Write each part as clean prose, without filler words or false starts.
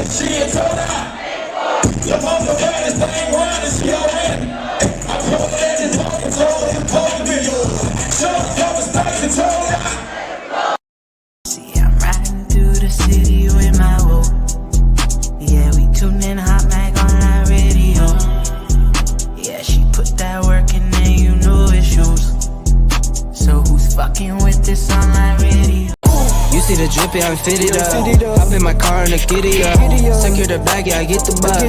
She is so hot. The most of that is playing around and she already. I told her that it's all control and pole video. Show the cover start control that. See, I'm riding through the city with my woe. Yeah, we tuned in Hot Mag Online Radio. Yeah, she put that work in there, you know it shows. So who's fucking with this online radio? You see the drippy, I'm fitted up. Hop in my car and I get it up. Secure the bag, yeah, I get the bus.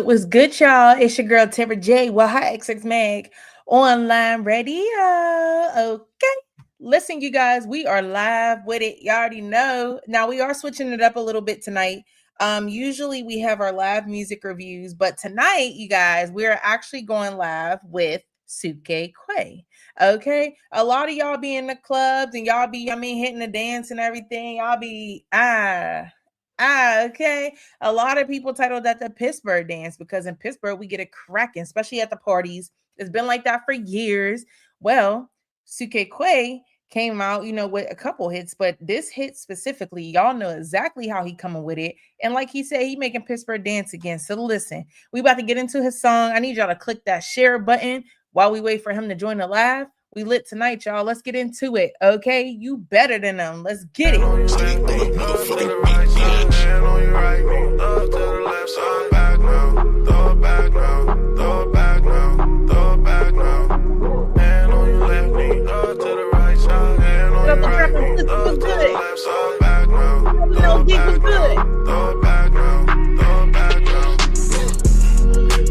Was good, y'all. It's your girl Tara J. Well, hi, HotxXMag Online Radio. Okay. Listen, you guys, we are live with it. You already know. Now, we are switching it up a little bit tonight. Usually we have our live music reviews, but tonight, you guys, we're actually going live with Sukay Quay. Okay. A lot of y'all be in the clubs and y'all be, hitting the dance and everything. Y'all be, okay. A lot of people titled that the Pittsburgh dance because in Pittsburgh we get it cracking, especially at the parties. It's been like that for years. Well, Sukay Quay came out, with a couple hits, but this hit specifically, y'all know exactly how he coming with it. And like he said, he making Pittsburgh dance again. So listen, we about to get into his song. I need y'all to click that share button while we wait for him to join the live. We lit tonight, y'all. Let's get into it, okay? You better than them. Let's get it.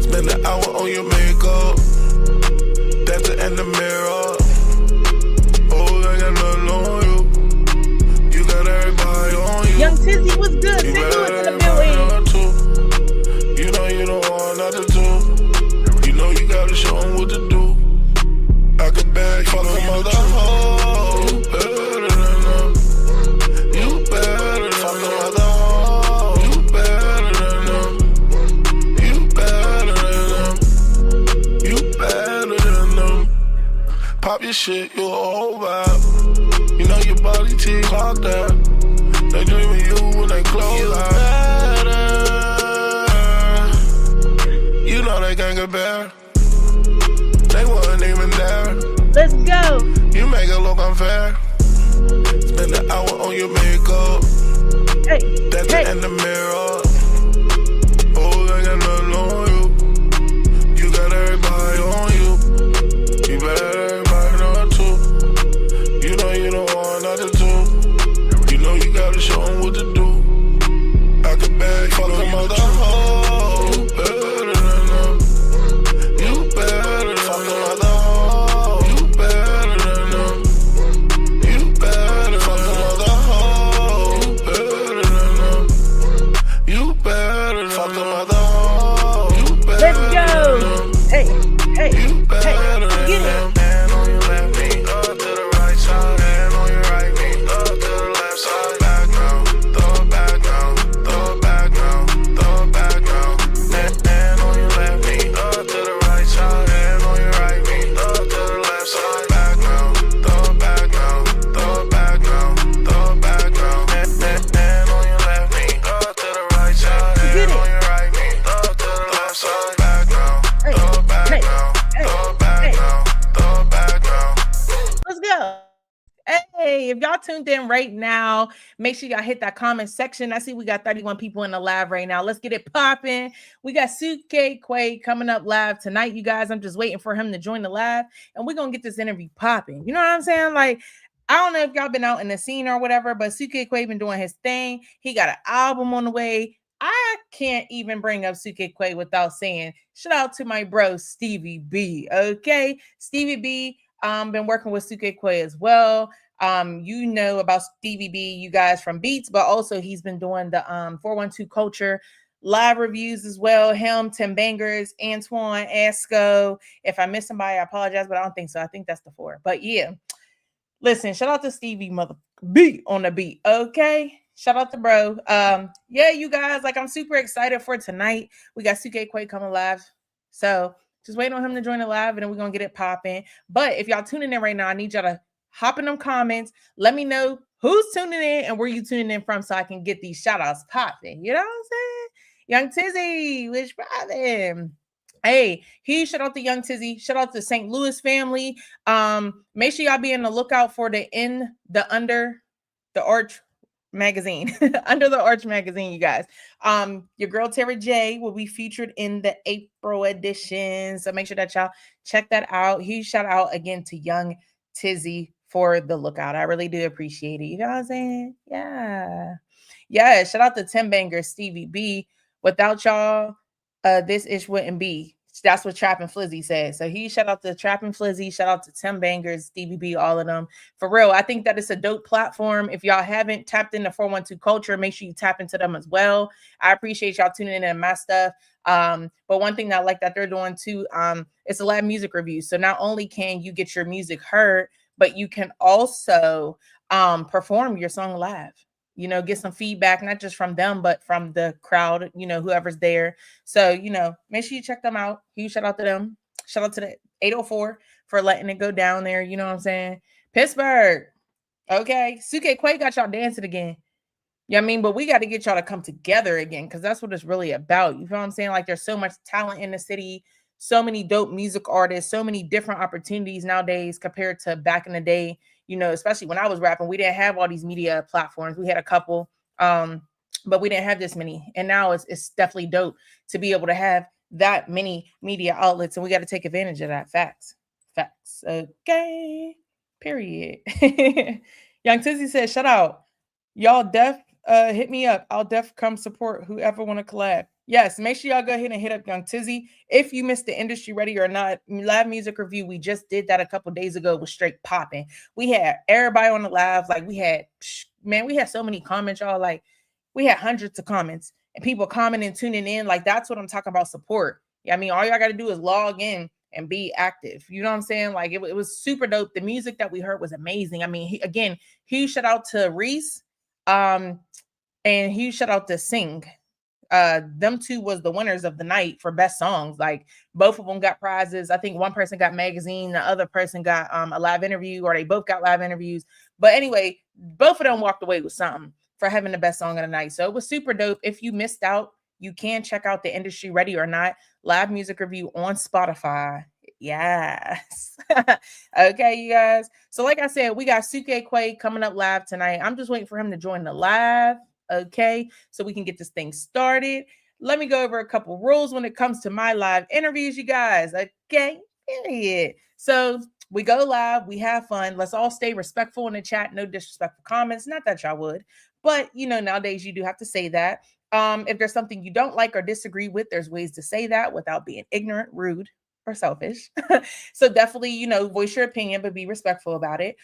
Spend an hour on your makeup. That's it in the mirror. Young Tizzy was good. Say good in the building. You know you don't want nothing to. You know you gotta show them what to do. I could beg fuck them other hoes. You better than them. You better fuck them other hoes. You better than them. You better than them. You better than them. Pop your shit, you a whole vibe. You know your body T clocked out. They dreaming you when they close out. You know they can't get better. They wasn't even there. Let's go. You make it look unfair. Spend an hour on your makeup. Hey, that's it in the mirror. Oh, they got nothing on you. You got everybody on you. You better everybody know it too. You know you don't want nothing to. You know you gotta show them what to do. I can beg fuck them other hoes. You better than them. You better fuck them other hoes. You better than them. You better fuck them other hoes. You better than them. You better fuck them other hoes. You better. Let's go. Hey, hey, you better hey, get it. Hand on your left knee, up to the right side. Hand on your right knee, up to the left side. Back now, throw it back now, throw it back now, throw it back now. Hand on your left knee, up to the right side. Hand on your right knee, up to the left side. Back now, throw it back now, throw it back now, throw it back now. Hand on your left knee, up to the right side. Hand on your right knee, up to the left side. Back now, throw it back now, throw it back now, throw it back now. Let's go. Hey, if y'all tuned in right now, make sure y'all hit that comment section. I see we got 31 people in the live right now. Let's get it popping. We got Sukay Quay coming up live tonight, you guys. I'm just waiting for him to join the live, and we're going to get this interview popping. You know what I'm saying? Like, I don't know if y'all been out in the scene or whatever, but Sukay Quay been doing his thing. He got an album on the way. I can't even bring up Sukay Quay without saying shout out to my bro Stevie B. Okay, Stevie B been working with Sukay Quay as well. You know about Stevie B, you guys, from Beats, but also he's been doing the 412 Culture live reviews as well. Him, Tim Bangers, Antoine, Asco. If I miss somebody, I apologize, but I don't think so. I think that's the 4. But yeah, listen, shout out to Stevie Mother B on the beat. Okay. Shout out to bro. Yeah, you guys, like I'm super excited for tonight. We got Sukay Quay coming live. So just waiting on him to join the live and then we're gonna get it popping. But if y'all tuning in right now, I need y'all to hop in them comments. Let me know who's tuning in and where you tuning in from so I can get these shout outs popping. You know what I'm saying? Young Tizzy, which brother. Hey, huge shout out to Young Tizzy. Shout out to St. Louis family. Make sure y'all be on the lookout for the Under the Arch magazine. Under the Arch magazine, you guys. Your girl Tara J will be featured in the April edition. So make sure that y'all check that out. Huge shout out again to Young Tizzy for the lookout. I really do appreciate it. You know what I'm saying? Yeah. Yeah. Shout out to Tim Banger, Stevie B. Without y'all, this ish wouldn't be. That's what Trap and Flizzy said. So he shout out to Trap and Flizzy, shout out to Tim Bangers, Stevie B, all of them. For real, I think that it's a dope platform. If y'all haven't tapped into 412 Culture, make sure you tap into them as well. I appreciate y'all tuning in and my stuff. But one thing that I like that they're doing too, it's a live music review. So not only can you get your music heard, but you can also perform your song live. You know, get some feedback, not just from them, but from the crowd, you know, whoever's there. So, you know, make sure you check them out. Huge shout out to them. Shout out to the 804 for letting it go down there. You know what I'm saying? Pittsburgh. Okay. Sukay Quay got y'all dancing again. Yeah, I mean, but we got to get y'all to come together again because that's what it's really about. You feel what I'm saying? Like there's so much talent in the city, so many dope music artists, so many different opportunities nowadays compared to back in the day. You know, especially when I was rapping, we didn't have all these media platforms. We had a couple, but we didn't have this many. And now it's definitely dope to be able to have that many media outlets, and we got to take advantage of that. Facts. Okay. Period. Young Tizzy said, "Shout out, y'all. Def hit me up. I'll def come support whoever want to collab." Yes, make sure y'all go ahead and hit up Young Tizzy. If you missed the Industry Ready or Not live music review, we just did that a couple days ago. It was straight popping. We had everybody on the live. Like we had so many comments, y'all. Like we had hundreds of comments and people commenting, tuning in. Like that's what I'm talking about, support. Yeah, I mean, all y'all got to do is log in and be active. You know what I'm saying? Like it was super dope. The music that we heard was amazing. I mean, huge shout out to Reese, and huge shout out to Sing. Them two was the winners of the night for best songs. Like both of them got prizes. I think one person got magazine, the other person got a live interview, or they both got live interviews. But anyway, both of them walked away with something for having the best song of the night. So it was super dope. If you missed out, you can check out the Industry Ready or Not live music review on Spotify. Yes. Okay, you guys. So like I said, we got Sukay Quay coming up live tonight. I'm just waiting for him to join the live. Okay, so we can get this thing started. Let me go over a couple rules when it comes to my live interviews, you guys. Okay, period. So we go live, we have fun. Let's all stay respectful in the chat. No disrespectful comments. Not that y'all would, but you know, nowadays you do have to say that. If there's something you don't like or disagree with, there's ways to say that without being ignorant, rude, or selfish. So definitely, you know, voice your opinion, but be respectful about it.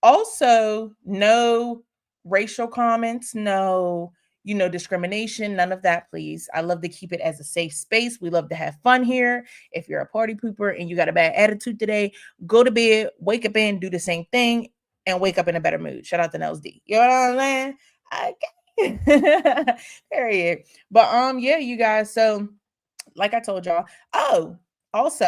Also, no racial comments, no, you know, discrimination, none of that, please. I love to keep it as a safe space. We love to have fun here. If you're a party pooper and you got a bad attitude today, go to bed, wake up in, do the same thing, and wake up in a better mood. Shout out to Nels D. You know what I'm saying? Okay. Period. But yeah, you guys. So like I told y'all. Oh, also,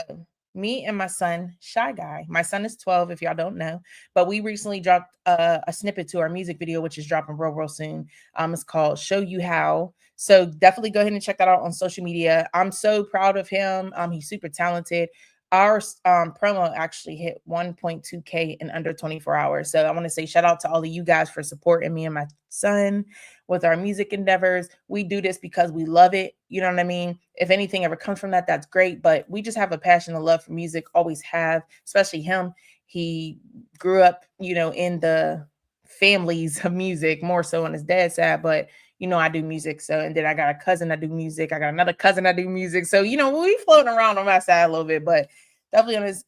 me and my son, Shy Guy. My son is 12, if y'all don't know, but we recently dropped a snippet to our music video, which is dropping real soon. It's called Show You How. So definitely go ahead and check that out on social media. I'm so proud of him. He's super talented. Our promo actually hit 1.2K in under 24 hours. So I want to say shout out to all of you guys for supporting me and my son with our music endeavors. We do this because we love it. You know what I mean? If anything ever comes from that, that's great. But we just have a passion and love for music, always have, especially him. He grew up, you know, in the families of music, more so on his dad's side. But, you know, I do music. So, and then I got a cousin that do music. I got another cousin that do music. So, you know, we floating around on my side a little bit, but definitely on his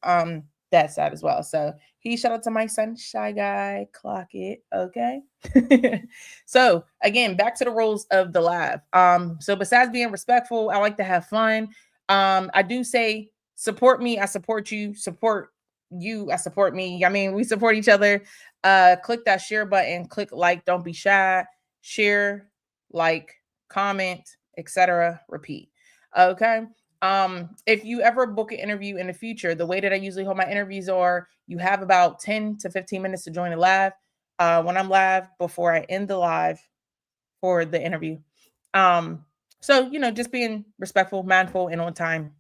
That's sad as well. So he shout out to my son, Shy Guy, clock it. Okay. So again, back to the rules of the live. So besides being respectful, I like to have fun. I do say support me, I support you, I support me. I mean, we support each other. Click that share button, click like, don't be shy, share, like, comment, etc. Repeat. Okay. If you ever book an interview in the future, the way that I usually hold my interviews are you have about 10 to 15 minutes to join the live. When I'm live, before I end the live for the interview. So just being respectful, mindful, and on time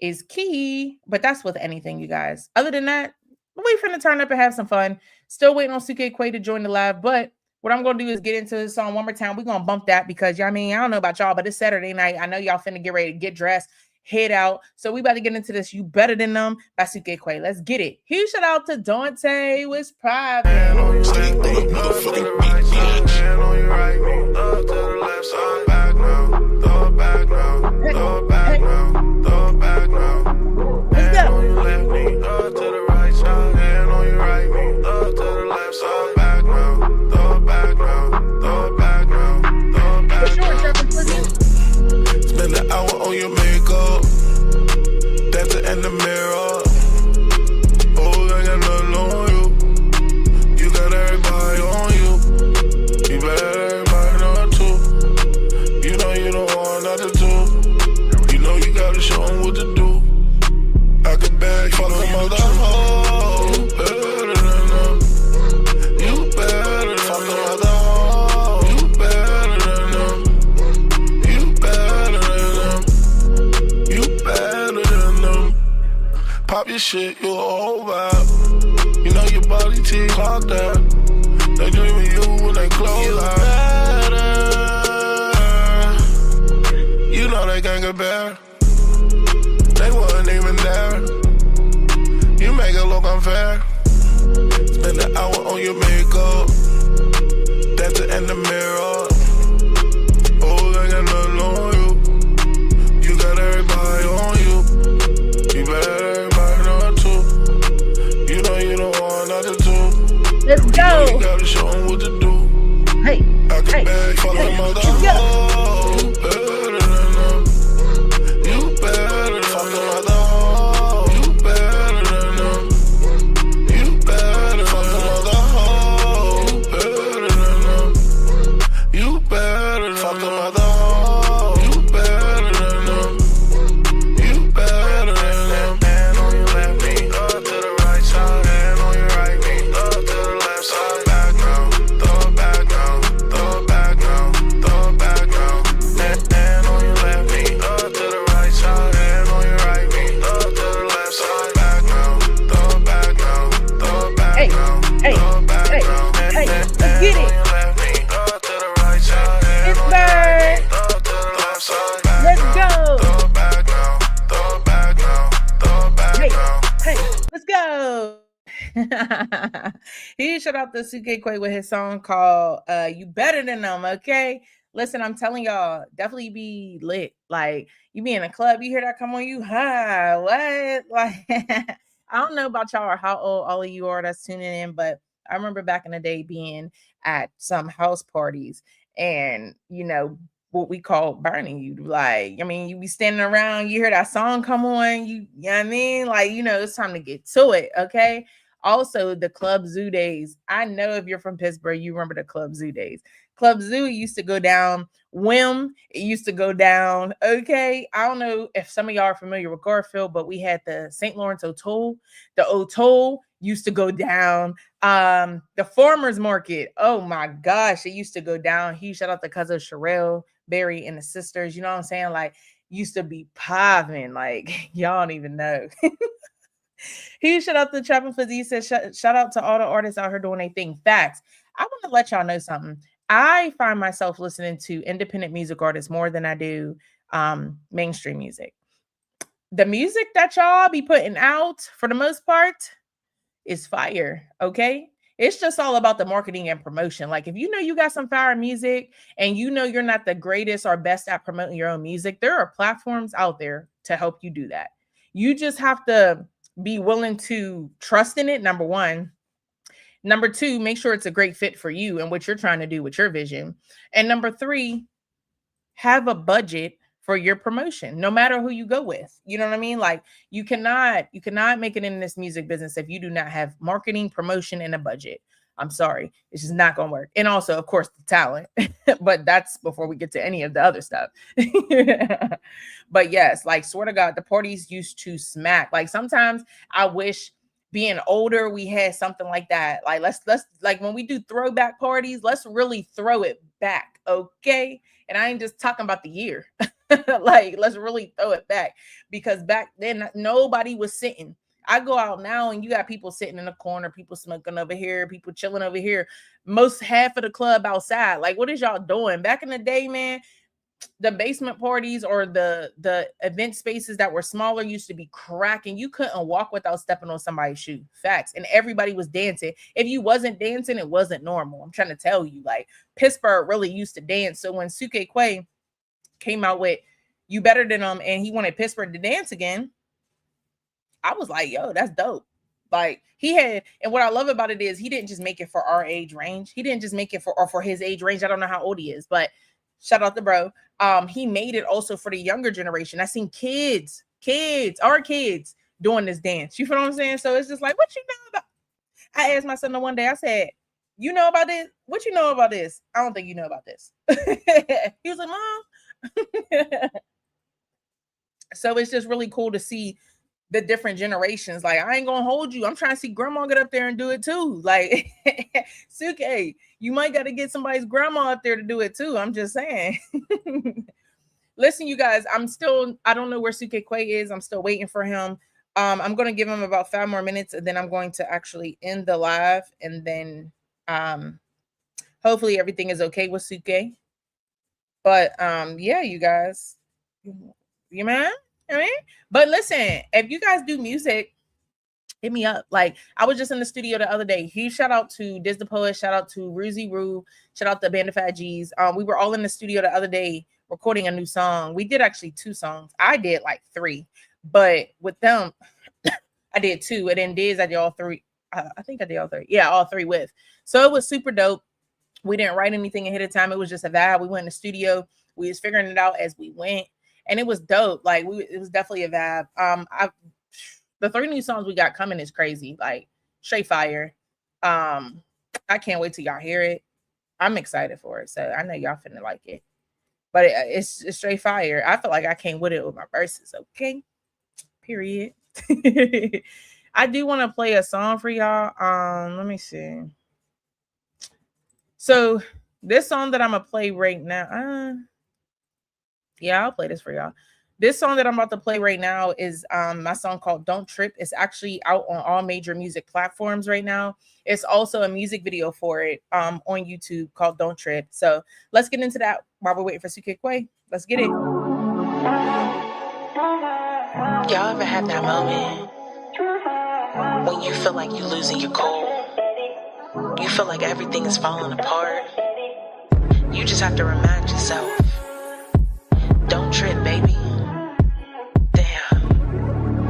is key. But that's with anything, you guys. Other than that, we finna turn up and have some fun. Still waiting on Sukay Quay to join the live, but what I'm gonna do is get into the song one more time. We're gonna bump that because I don't know about y'all, but it's Saturday night. I know y'all finna get ready to get dressed, head out. So we about to get into this. You Better Than Them by Sukay Quay. Let's get it. Huge shout out to Dante with Private. Spend an hour on your makeup, that's it in the mirror. Oh, I got nothing on you. You got everybody on you. You better everybody know too. You know you don't want nothing to. You know you gotta show them what to do. I can beg, fuck them other hoes. Better than them. You better than them. You better than them. You better than them. You better than them. Pop your shit, you a whole vibe. You know your body T clocked out. They dreaming you when they close out. You know they can't compare. They wasn't even there. You make it look unfair. Spend an hour on your makeup, that's it in the mirror. Oh, I got nothing on you. You got everybody on you. You better everybody know too. You know you don't want nothing to. Let's go. You gotta show them what to do. Hey, I can hey, beg for hey, them other let's go. hoes. Better than them. You better than them other hoes. You better than them. You better than them other hoes. Better than them. You better than them other hoes. You better than them. You better than them. Hand on your left knee, up to the right side. Hand on your right knee, up to the left side. Back now, throw it back now, throw it back now, throw it back now. Hand on your left knee, up to the right side. Hand on your right knee, up to the left side. Back now, throw it back now, throw it back Hey, now, hey, throw it back hey, now. hey, let's get Hand it. on your left knee, up to the right side. Hand It's on your bird. right knee, up to the left side. Back Let's now, go. throw it back now, throw it back now, throw it back Hey, now. hey, let's go. He shout out to Sukay Quay with his song called You Better Than Them. Okay. Listen, I'm telling y'all, definitely be lit. Like you be in a club, you hear that come on, you high. What? Like I don't know about y'all or how old all of you are that's tuning in, but I remember back in the day being at some house parties and what we call burning you. Like, you be standing around, you hear that song come on, you know what I mean? Like, it's time to get to it. Okay. Also, the Club Zoo days. I know if you're from Pittsburgh, you remember the Club Zoo days. Club Zoo used to go down. Whim, it used to go down. Okay. I don't know if some of y'all are familiar with Garfield, but we had the St. Lawrence O'Toole. The O'Toole used to go down. The Farmers Market. Oh my gosh, it used to go down. Huge shout out to cousin Sherelle, Barry, and the sisters. You know what I'm saying? Like, used to be popping. Like, y'all don't even know. Huge shout out to Trapping Fizzy. He said, shout out to all the artists out here doing their thing. Facts. I want to let y'all know something. I find myself listening to independent music artists more than I do mainstream music. The music that y'all be putting out, for the most part, is fire. Okay. It's just all about the marketing and promotion. Like, if you know you got some fire music and you know you're not the greatest or best at promoting your own music, there are platforms out there to help you do that. You just have to be willing to trust in it, number one. Number two, make sure it's a great fit for you and what you're trying to do with your vision. And number three, have a budget for your promotion, no matter who you go with. You know what I mean? Like you cannot make it in this music business if you do not have marketing, promotion, and a budget. I'm sorry, it's just not gonna work. And also, of course, the talent, but that's before we get to any of the other stuff. But yes, like swear to God, the parties used to smack. Like sometimes I wish being older, we had something like that. Like let's like when we do throwback parties, let's really throw it back, okay? And I ain't just talking about the year. Like let's really throw it back, because back then nobody was sitting. I go out now and you got people sitting in the corner, people smoking over here, people chilling over here. Most half of the club outside. Like what is y'all doing? Back in the day, man, the basement parties or the event spaces that were smaller used to be cracking. You couldn't walk without stepping on somebody's shoe. Facts. And everybody was dancing. If you wasn't dancing, it wasn't normal. I'm trying to tell you, like Pittsburgh really used to dance. So when Sukay Quay came out with You Better Than Them and he wanted Pittsburgh to dance again, I was like, yo, that's dope. Like he had, and what I love about it is he didn't just make it for our age range. He didn't just make it for his age range. I don't know how old he is, but shout out to bro. He made it also for the younger generation. I seen our kids doing this dance. You feel what I'm saying? So it's just like, what you know about? I asked my son one day, I said, you know about this? What you know about this? I don't think you know about this. He was like, Mom. So it's just really cool to see the different generations. Like, I ain't gonna hold you. I'm trying to see grandma get up there and do it too. Like, Sukay, you might got to get somebody's grandma up there to do it too. I'm just saying. Listen, you guys, I don't know where Sukay Quay is. I'm still waiting for him. I'm going to give him about 5 more minutes and then I'm going to actually end the live. And then hopefully everything is okay with Sukay. But yeah, you guys, you man? I mean, but listen, if you guys do music, hit me up. Like I was just in the studio the other day. Huge shout out to Diz the Poet, shout out to Ruzy Roo, shout out to Band of Fat G's. We were all in the studio the other day recording a new song. We did actually 2 songs. I did like 3, but with them, I did 2. And then Diz, I did all 3. I think I did all 3. Yeah, all 3 with. So it was super dope. We didn't write anything ahead of time. It was just a vibe. We went in the studio. We was figuring it out as we went. And it was dope. Like it was definitely a vibe. The 3 new songs we got coming is crazy. Like straight fire. I can't wait till y'all hear it. I'm excited for it. So I know y'all finna like it. But it's straight fire. I feel like I came with it with my verses. Okay. Period. I do want to play a song for y'all. Let me see. So this song that I'm gonna play right now. Yeah, I'll play this for y'all. This song that I'm about to play right now is my song called Don't Trip. It's actually out on all major music platforms right now. It's also a music video for it on YouTube called Don't Trip. So let's get into that while we're waiting for Sukay Quay. Let's get it. Y'all ever have that moment when you feel like you're losing your cool? You feel like everything is falling apart? You just have to remind yourself, don't trip, baby. Damn.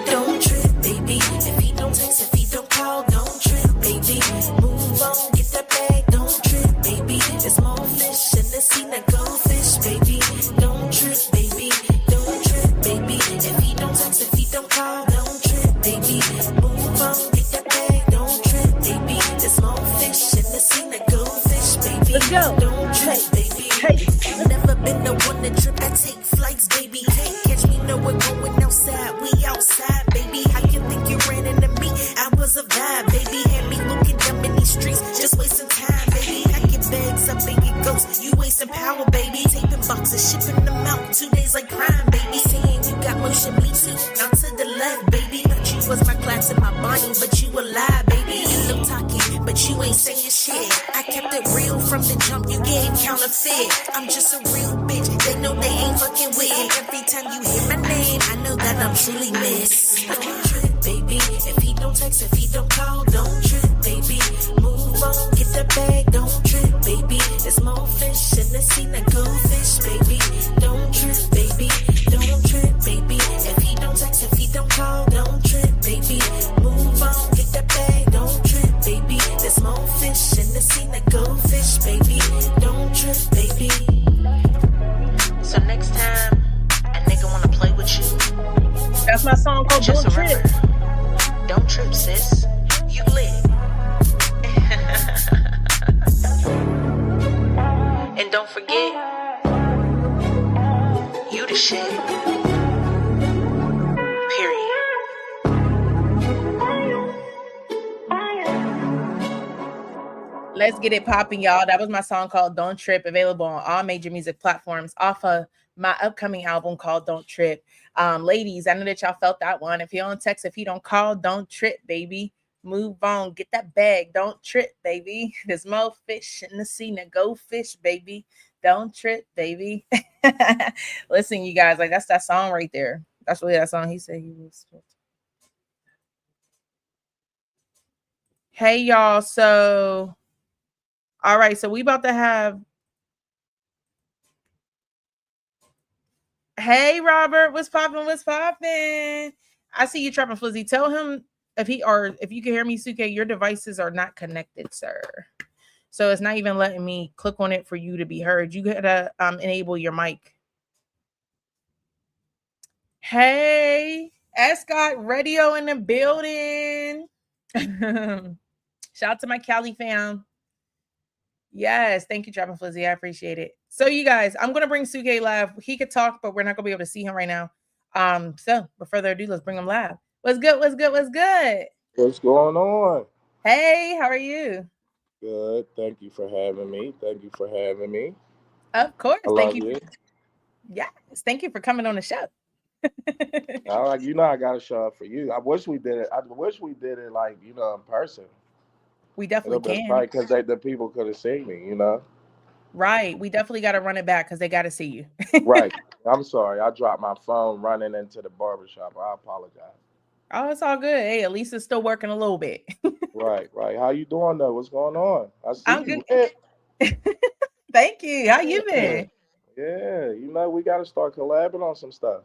Don't trip, baby. If he don't text, if he don't call, don't trip, baby. Move on, get that bag, don't trip, baby. There's more fish in the sea than goldfish, baby. Don't trip, baby. Don't trip, baby. If he don't text, if he don't call, don't trip, baby. Move on, get that bag, don't trip, baby. There's more fish in the sea than goldfish, baby. Let's go. Don't trip, baby. I've never been the one to trip. I take flights, baby. Can't catch me nowhere going outside. We outside, baby. How you think you ran into me? I was a vibe, baby. Had me looking dumb in these streets, just wasting time, baby. Pack your bags up and get ghosts. You wasting power, baby. Taping boxes, shipping them out 2 days like crime, baby. Saying you got motion, me too. Now to the left, baby. Thought you was my class and my Bonnie, but you a lie, baby. You look talking, but you ain't saying shit. I kept it real from the jump. You gave counterfeit. I'm just a real bitch. They know they ain't fucking with. Every time you hear my name, I know that I'm truly missed. Don't trip, baby. If he don't text, if he don't call, don't trip, baby. Move on, get that bag, don't trip, baby. There's more fish in the sea than goldfish, baby. Don't trip, baby. don't forget, you the shit. Period. Let's get it popping, y'all. That was my song called Don't Trip, available on all major music platforms off of my upcoming album called Don't Trip. Ladies, I know that y'all felt that one. If you don't text, if you don't call, don't trip, baby. Move on, get that bag. Don't trip, baby. There's more fish in the sea. Now go fish, baby. Don't trip, baby. Listen, you guys, like that's that song right there. That's really that song. He said he was. Hey, y'all. So, all right. So we about to have. Hey, Robert, what's popping? What's popping? I see you trapping Flizzy. Tell him if you can hear me, Sukay, your devices are not connected, sir. So it's not even letting me click on it for you to be heard. You gotta enable your mic. Hey, Escott Radio in the building. Shout out to my Cali fam. Yes, thank you, Trapping Flizzy. I appreciate it. So, you guys, I'm gonna bring Sukay live. He could talk, but we're not gonna be able to see him right now. So without further ado, let's bring him live. What's good? What's good? What's good? What's going on? Hey, how are you? Good. Thank you for having me. Thank you for having me. Of course. I love you. Yes, thank you for coming on the show. I got a show up for you. I wish we did it. Like, in person. We definitely can. Right, because the people could have seen me, Right. We definitely got to run it back because they got to see you. Right. I'm sorry. I dropped my phone running into the barbershop. I apologize. Oh, it's all good. Hey, at least it's still working a little bit. Right. How you doing, though? What's going on? I see I'm you. good. Thank you. How you been? Yeah. We got to start collabing on some stuff.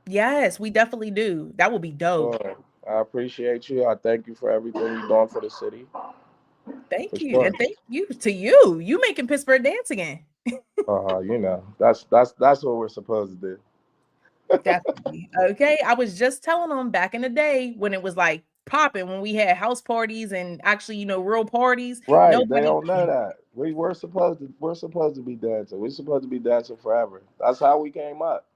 Yes, we definitely do. That would be dope. Sure. I appreciate you. I thank you for everything you're doing for the city. Thank you. Sure. And thank you to you. You making Pittsburgh dance again. That's what we're supposed to do. Definitely. Okay. I was just telling them back in the day when it was like popping, when we had house parties and actually, real parties. Right. Nobody, They don't know that. We're supposed to be dancing. We're supposed to be dancing forever. That's how we came up.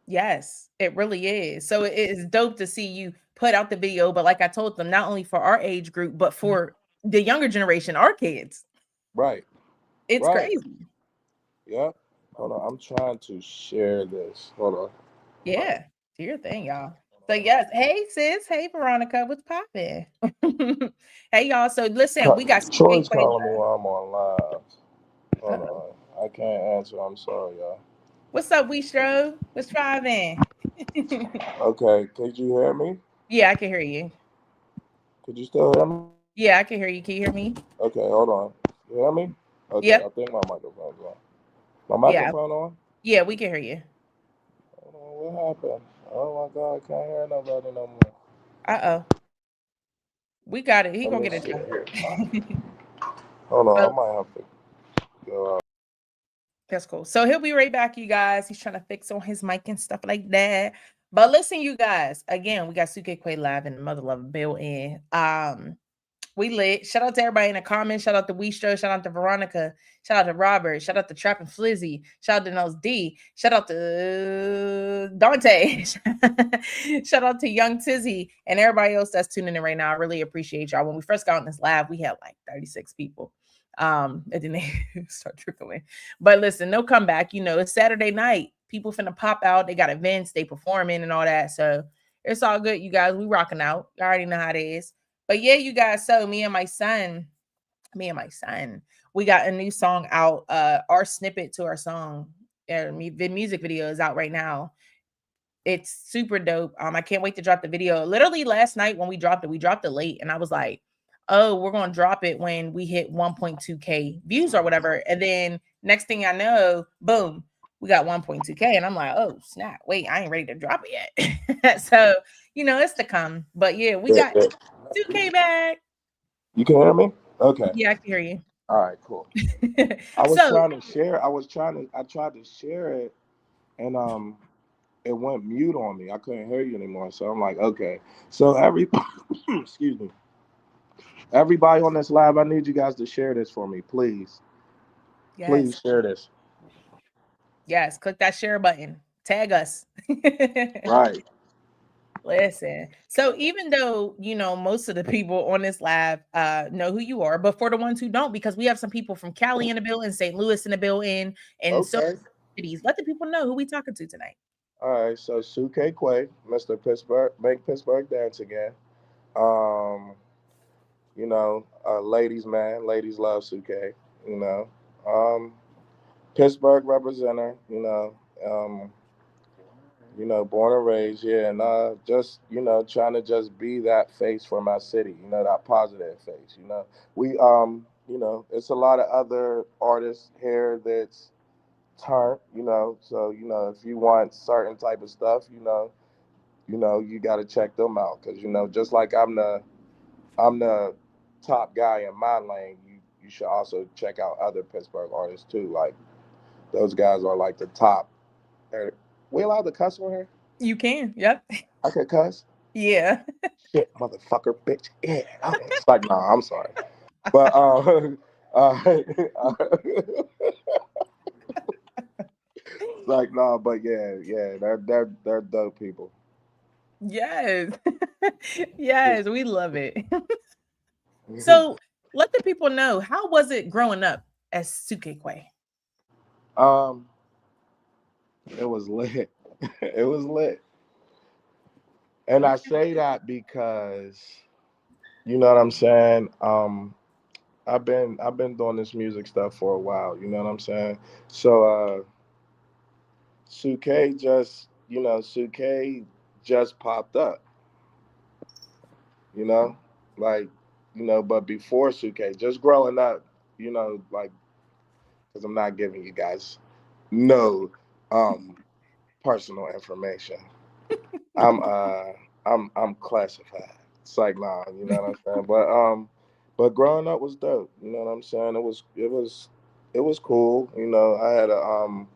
Yes, it really is. So it is dope to see you put out the video. But like I told them, not only for our age group, but for the younger generation, our kids. Right. It's crazy. Yep. Hold on. I'm trying to share this. Hold on. Yeah. Do your thing, y'all. So yes. Hey, sis. Hey, Veronica. What's poppin'? Hey, y'all. So listen, we got Troy's calling me while I'm on live. Hold on. I can't answer. I'm sorry, y'all. What's up, Weestro? What's driving? Okay. Could you hear me? Yeah, I can hear you. Could you still hear me? Yeah, I can hear you. Can you hear me? Okay, hold on. You hear me? Okay, yep. I think my microphone's on. My microphone on? Yeah, we can hear you. Hold on, what happened? Oh my God, I can't hear nobody no more. Uh-oh. We got it. He gonna get it. Hold on, I might have to go out. That's cool. So he'll be right back, you guys. He's trying to fix on his mic and stuff like that. But listen, you guys, again, we got Sukay Quay live in the Mother Love built-in. We lit. Shout out to everybody in the comments. Shout out to Weestro. Shout out to Veronica. Shout out to Robert. Shout out to Trappin' Flizzy. Shout out to Nose D. Shout out to Dante. Shout out to Young Tizzy and everybody else that's tuning in right now. I really appreciate y'all. When we first got on this live, we had like 36 people. And then they start trickling. But listen, no comeback. It's Saturday night. People finna pop out. They got events. They performing and all that. So it's all good, you guys. We rocking out. You already know how it is. But yeah, you guys, so me and my son, we got a new song out. Our snippet to our song, the music video is out right now. It's super dope. I can't wait to drop the video. Literally last night when we dropped it late, and I was like, oh, we're gonna drop it when we hit 1.2K views or whatever. And then next thing I know, boom, we got 1.2K, and I'm like, oh snap! Wait, I ain't ready to drop it yet. So it's to come. But yeah, we got 2K back. You can hear me? Okay. Yeah, I can hear you. All right, cool. I was trying to share. I tried to share it, and it went mute on me. I couldn't hear you anymore. So I'm like, okay. So excuse me. Everybody on this live, I need you guys to share this for me, please. Yes. Please share this. Yes, click that share button. Tag us. Right. Listen. So even though, most of the people on this live know who you are, but for the ones who don't, because we have some people from Cali in the building, St. Louis in the building, and so Okay. cities, let the people know who we talking to tonight. All right. So Sukay Quay, Mr. Pittsburgh, make Pittsburgh dance again. Um, ladies, man, ladies love Sukay. You know, um, Pittsburgh representative. Um, born and raised, yeah, and just trying to just be that face for my city, that positive face. We it's a lot of other artists here that's turned, so if you want certain type of stuff, you got to check them out because just like I'm the top guy in my lane, you should also check out other Pittsburgh artists too. Like those guys are like the top. We allowed to cuss on here? You can. Yep. I could cuss. Yeah. Shit, motherfucker, bitch. Yeah. It's like, nah, I'm sorry. But like, nah, but yeah, they're dope people. Yes. Yes, we love it. So let the people know, how was it growing up as Sukay Quay? um, it was lit. It was lit, and I Okay. say that because you know what I'm saying. I've been doing this music stuff for a while. You know what I'm saying. So Sukay just popped up. You know, like but before Sukay, just growing up, like because I'm not giving you guys no um personal information. I'm I'm classified. It's like nah, you know what I'm saying. But growing up was dope. You know what I'm saying. It was cool. I had a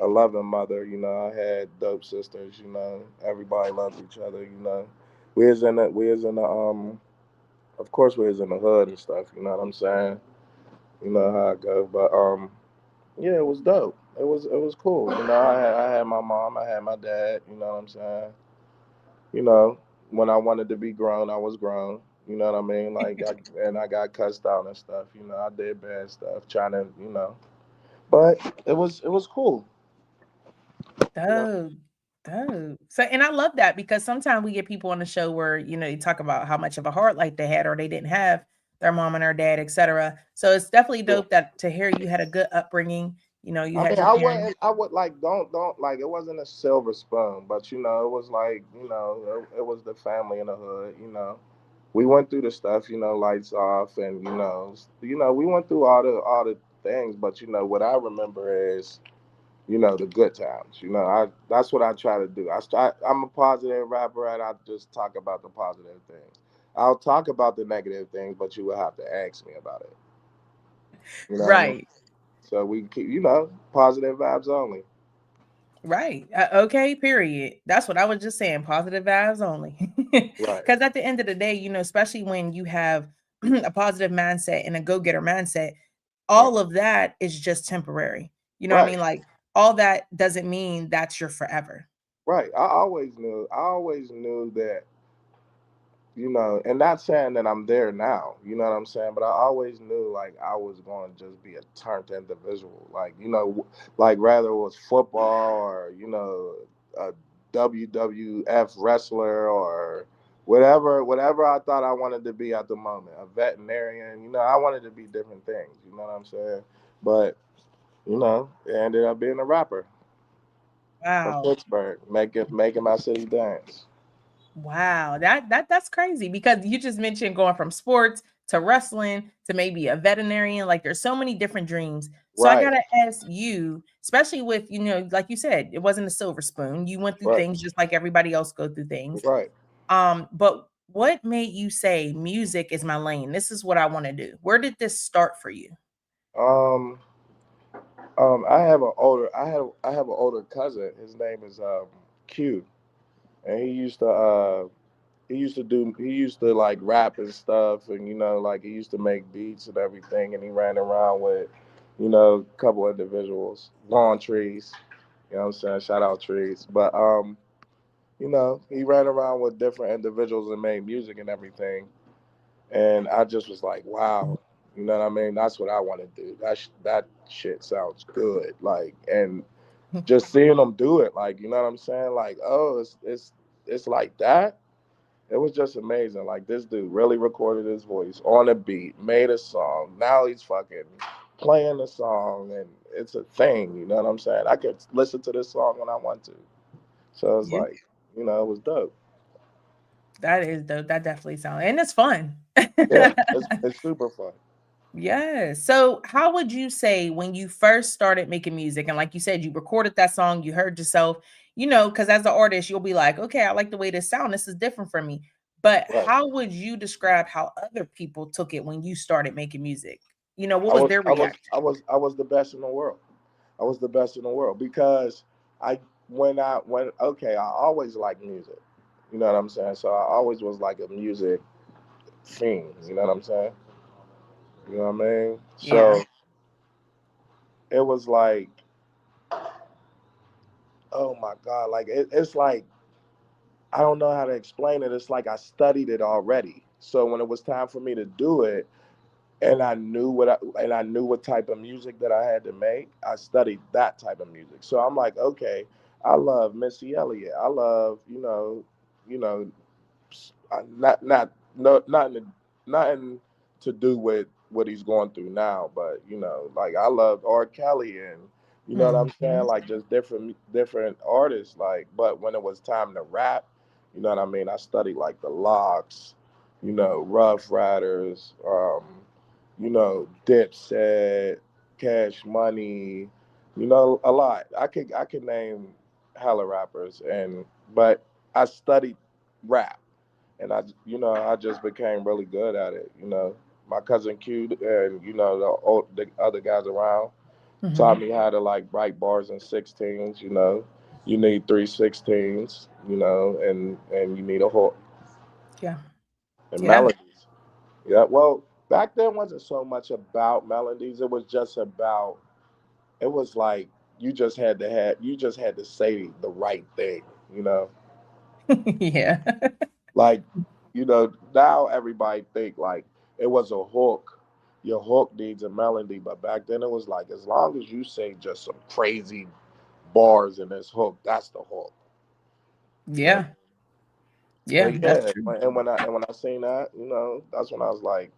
loving mother. I had dope sisters. Everybody loved each other. We was in the of course we was in the hood and stuff. You know what I'm saying. You know how it goes. But yeah, it was dope. It was cool. I had my mom. I had my dad. You know what I'm saying. You know, when I wanted to be grown, I was grown. You know what I mean? Like, and I got cussed out and stuff. I did bad stuff, trying to, but it was cool. You know, Dope. Dope. So, and I love that because sometimes we get people on the show where, you talk about how much of a heart like they had or they didn't have their mom and their dad, etc. So it's definitely yeah. dope that to hear you had a good upbringing. You I had mean, your parents. I would like, don't like. It wasn't a silver spoon, but it was like, it was the family in the hood. We went through the stuff, lights off, and we went through all the things. But what I remember is the good times. That's what I try to do. I'm a positive rapper, and I just talk about the positive things. I'll talk about the negative things, but you will have to ask me about it. You know what I mean? Right. So we keep, positive vibes only. Right. Okay, period. That's what I was just saying. Positive vibes only. Right, Because at the end of the day, especially when you have a positive mindset and a go getter mindset, right, all of that is just temporary. You know what I right, mean? Like, all that doesn't mean that's your forever. right. I always knew that, and not saying that I'm there now, you know what I'm saying, but I always knew like I was going to just be a turned individual, like like rather it was football or a WWF wrestler or whatever I thought I wanted to be at the moment, a veterinarian, I wanted to be different things, you know what I'm saying, but it ended up being a rapper from Wow. Pittsburgh, making my city dance. Wow, that's crazy because you just mentioned going from sports to wrestling to maybe a veterinarian. Like there's so many different dreams. So I Right, gotta ask you, especially with, like you said, it wasn't a silver spoon. You went through right, things just like everybody else go through things. right. But what made you say music is my lane? This is what I want to do. Where did this start for you? Um, I have an older cousin. His name is Q, and he used to like rap and stuff, and like he used to make beats and everything, and he ran around with a couple individuals, lawn trees. You know what I'm saying? Shout out trees. But he ran around with different individuals and made music and everything. And I just was like, wow, you know what I mean? That's what I want to do. That shit sounds good. Like, and just seeing them do it, like, you know what I'm saying? Like, oh, it's like that. It was just amazing. Like, this dude really recorded his voice on a beat, made a song. Now he's fucking playing the song, and it's a thing. You know what I'm saying? I could listen to this song when I want to. So it's Yeah, like, it was dope. that is dope. That definitely sounds, and it's fun. Yeah, it's super fun. Yeah. So, how would you say when you first started making music, and like you said, you recorded that song, you heard yourself, because as an artist, you'll be like, okay, I like the way this sound. This is different from me. But Right. how would you describe how other people took it when you started making music? What I was was their I was reaction? I was I was the best in the world. I was the best in the world because I when okay, I always liked music. You know what I'm saying? So I always was like a music fiend. You know what I'm saying? You know what I mean? Yeah. So it was like, oh my God, like it's like I don't know how to explain it. It's like I studied it already. So when it was time for me to do it, and I knew what type of music that I had to make. I studied that type of music. So I'm like, okay, I love Missy Elliott. I love, you know, not no nothing to do with what he's going through now, but like I loved R. Kelly and you know what I'm saying, Mhm. like just different artists. Like, but when it was time to rap, you know what I mean. I studied like the Locks, Rough Riders, Dipset, Cash Money, a lot. I could name hella rappers, but I studied rap, and I just became really good at it. My cousin Q and the other guys around taught Mhm. me how to like write bars in 16s. You need 3/16s. And you need a hook Yeah. and Yeah. melodies. Yeah, well, back then wasn't so much about melodies. It was just about. It was like you just had to say the right thing. You know, Yeah. like now everybody think like it was a hook. Your hook needs a melody, but back then it was like as long as you say just some crazy bars in this hook, that's the hook. You know. Yeah. Yeah, But that's yeah, true. and when I seen that, that's when I was like,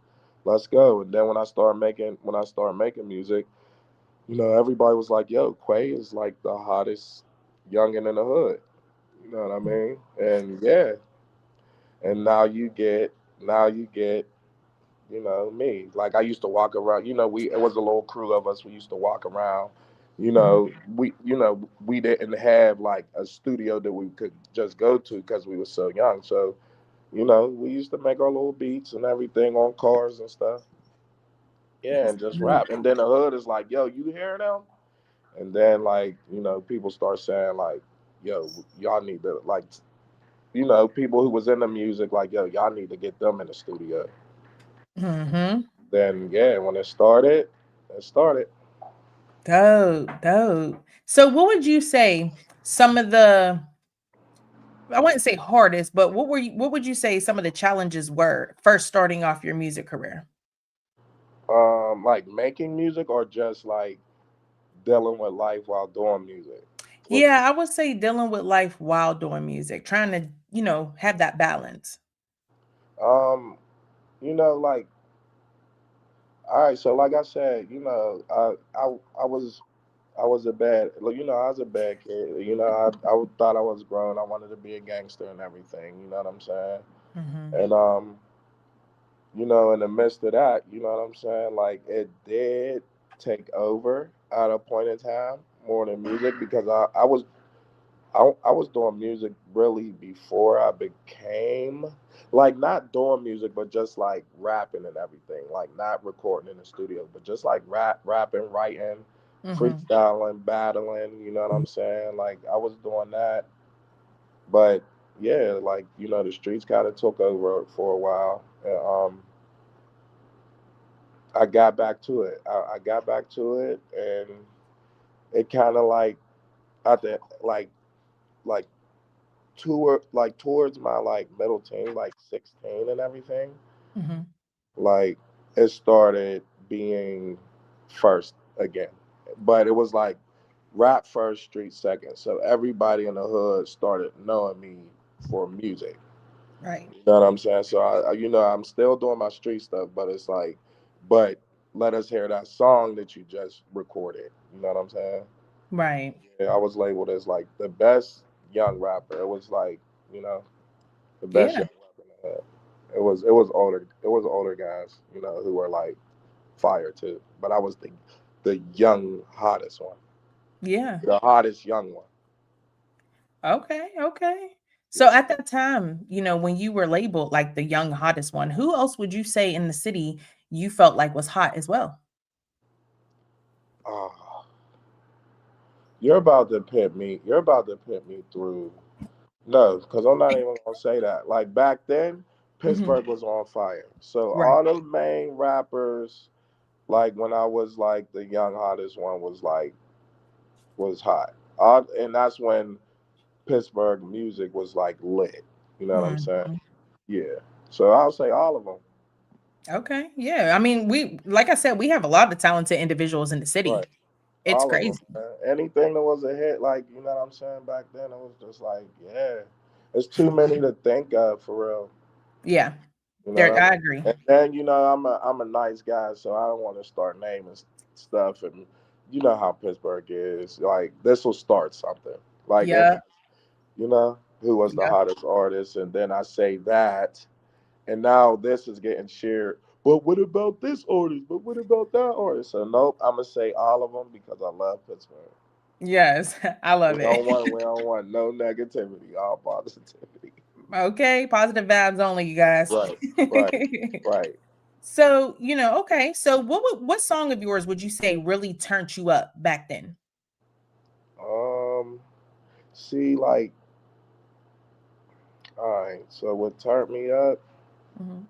let's go. And then when I started making music, everybody was like, yo, Quay is like the hottest youngin in the hood. You know what I mean? And yeah, and now you get me. Like I used to walk around. It was a little crew of us. We used to walk around. Mhm. We didn't have like a studio that we could just go to because we were so young. So we used to make our little beats and everything on cars and stuff. Yeah, That's and just dope. rap. And then the hood is like, yo, you hear them? And then like, people start saying like, yo, y'all need to like, people who was in the music like, yo, y'all need to get them in the studio. Mhm. Then yeah, when it started. Dope, dope. So what would you say some of the I wouldn't say hardest, but what would you say some of the challenges were first starting off your music career? Like making music or just like dealing with life while doing music. What Yeah, I would say dealing with life while doing music, trying to, have that balance. um, like all right, so like I said, I was a bad, I was a bad kid. I thought I was grown. I wanted to be a gangster and everything. You know what I'm saying? Mhm. And in the midst of that, you know what I'm saying? Like it did take over at a point in time more than music because I was doing music really before I became like not doing music, but just like rapping and everything. Like not recording in the studio, but just like rapping, writing, Mhm. freestyling, battling. You know what I'm saying? Like I was doing that, but yeah, like the streets kind of took over for a while. I got back to it. I got back to it, and it kind of like at the like towards my like middle teen, like 16 and everything. Mm-hmm. Like it started being first again, but it was like rap first, street second. So everybody in the hood started knowing me for music. Right. You know what I'm saying? So I'm still doing my street stuff, but it's like, but let us hear that song that you just recorded. You know what I'm saying? Right. Yeah, I was labeled as like the best young rapper. It was like, you know, the best Yeah. young rapper in the hood. It was older guys, who were like fire too. But I was the young hottest one, Yeah. the hottest young one. Okay. Okay. So Yeah. at that time, when you were labeled like the young hottest one, who else would you say in the city you felt like was hot as well? Oh, you're about to pit me. You're about to pit me through. No, because I'm not even gonna say that. Like back then, Hmm. Pittsburgh was on fire. So Right. all the main rappers, like when I was like the young hottest one, was hot. And that's when Pittsburgh music was like lit. You know what I'm saying? Mhm. Yeah. So I'll say all of them. Okay. Yeah. I mean, like I said, we have a lot of talented individuals in the Right. city. It's All of crazy. them. Man. Anything that was a hit, like you know what I'm saying, back then, it was just like, yeah, it's too many to think of for real. Yeah. You know There, what I I mean? agree. And then I'm a nice guy, so I don't want to start naming stuff. And you know how Pittsburgh is. Like this will start something. Like if Yeah. who was the Yeah. hottest artist, and then I say that, and now this is getting shared. But what about this artist? But what about that artist? So nope, I'm gonna say all of them because I love Pittsburgh. Yes. I We love it. don't want we don't want no negativity, all positivity. Okay. Positive vibes only, you guys. Right, right, right. So, okay. So what song of yours would you say really turned you up back then? Um, see, like, all right. So what turned me up? Mhm.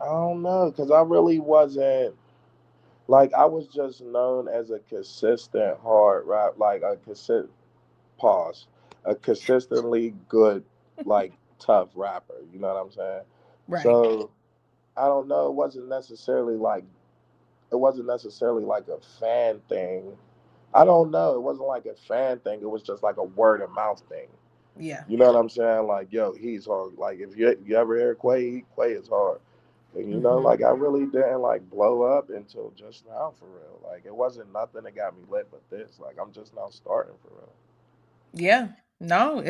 I don't know, cause I really wasn't like I was just known as a consistent hard rap, like a pause, a consistently good, like tough rapper. You know what I'm saying? Right. So I don't know. It wasn't necessarily like a fan thing. I don't know. It wasn't like a fan thing. It was just like a word of mouth thing. Yeah. You know what I'm saying? Like, yo, he's hard. Like, if you ever hear Quay, Quay is hard. And Mhm. like I really didn't like blow up until just now for real. Like, it wasn't nothing that got me lit but this. Like, I'm just now starting for real. Yeah. No,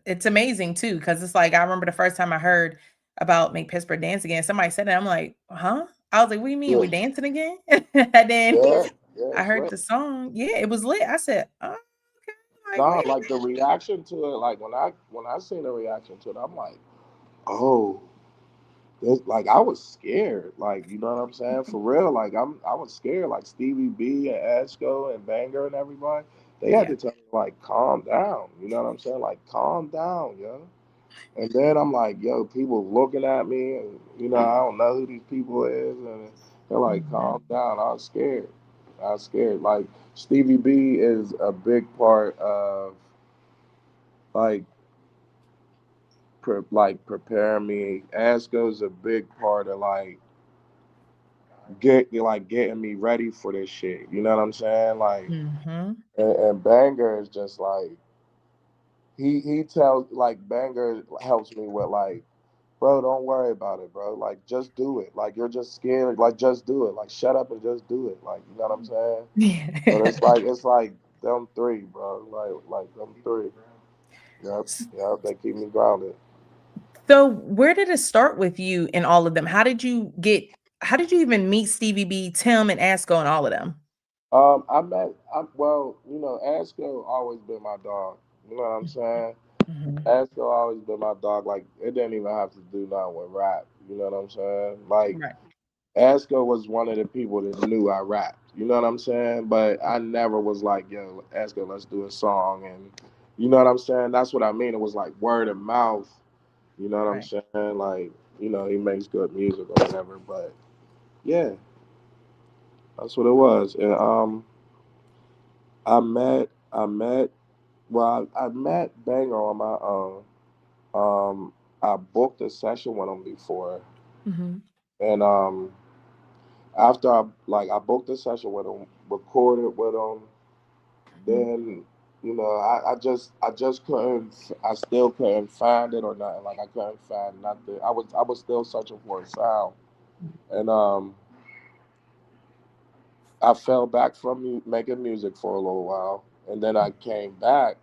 it's amazing too, because it's like I remember the first time I heard about Make Pittsburgh Dance Again. Somebody said it. I'm like, huh? I was like, what do you mean we Yeah, dancing again? And then yeah, yeah. I It's heard lit. the song. Yeah, it was lit. I said, oh, okay. Like, Nah, wait a like the reaction to it. Like when I seen the reaction to it, I'm like, oh, like I was scared. Like you know what I'm saying? For real. Like I was scared. Like Stevie B and Esco and Banger and everybody, they had minute. to tell me like calm down. You know what I'm saying? Like calm down, yo. And then I'm like, yo, people looking at me, and I don't know who these people is, and they're Yeah. like, Mhm. calm down. I was scared. I was scared. Like Stevie B is a big part of like preparing me. Esco's a big part of like getting me ready for this shit. You know what I'm saying? Like, Mhm. and Banger is just like he tells like Banger helps me with like, bro, don't worry about it, bro. Like, just do it. Like, you're just scared. Like, just do it. Like, shut up and just do it. Like, you know what I'm saying? But Yeah. it's like them three, bro. Like them three. Yep, yep. They keep me grounded. So, where did it start with you and all of them? How did you even meet Stevie B, Tim, and Asco and all of them? Well, Asco always been my dog. You know what I'm saying? Mhm. Asco always been my dog. Like, it didn't even have to do nothing with rap. You know what I'm saying? Like, Right. Asco was one of the people that knew I rapped. You know what I'm saying? But I never was like, yo, Asco, let's do a song. And you know what I'm saying? That's what I mean. It was like word of mouth. You know what I'm Right. saying? Like, he makes good music or whatever. But yeah, that's what it was. And I met Banger on my own. I booked a session with him before, Mm-hmm. and after I booked a session with him, recorded with him, then I just couldn't, I still couldn't find it or nothing. Like I couldn't find nothing. I was still searching for a sound, and I fell back from making music for a little while, and then I came back.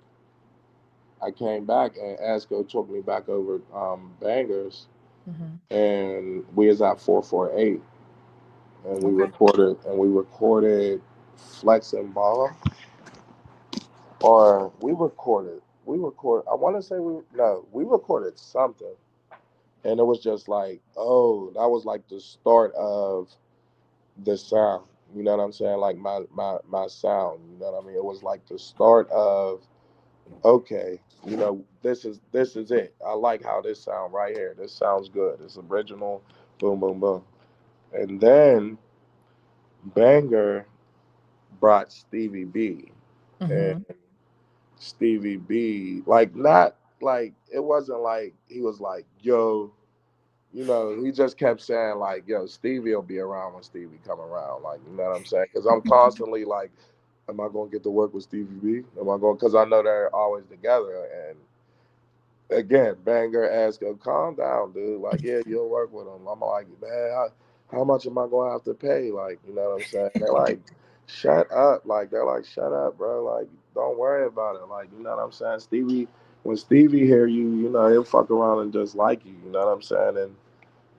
And Asco took me back over bangers, Mm-hmm. and we was at 448, and we Okay. recorded Flex and Bomb, or we record. I want to say we recorded something, and it was just like, oh, that was like the start of the sound. You know what I'm saying? Like my sound. You know what I mean? It was like the start of, okay, this is it. I like how this sound right here. This sounds good. It's original. Boom, boom, boom. And then Banger brought Stevie B, and Mm-hmm. Stevie B, like, not like, it wasn't like he was like, yo, he just kept saying like, yo, Stevie will be around when Stevie come around. Like, you know what I'm saying? Because I'm constantly like, am I gonna get to work with Stevie B? Am I going? Because I know they're always together. And again, Banger asked him, calm down, dude. Like, yeah, you'll work with him. I'm like, man, how much am I gonna have to pay? Like, you know what I'm saying? They're like, shut up. Like, they're like, shut up, bro. Like, don't worry about it. Like, you know what I'm saying? When Stevie hear you, he'll fuck around and just like you. You know what I'm saying?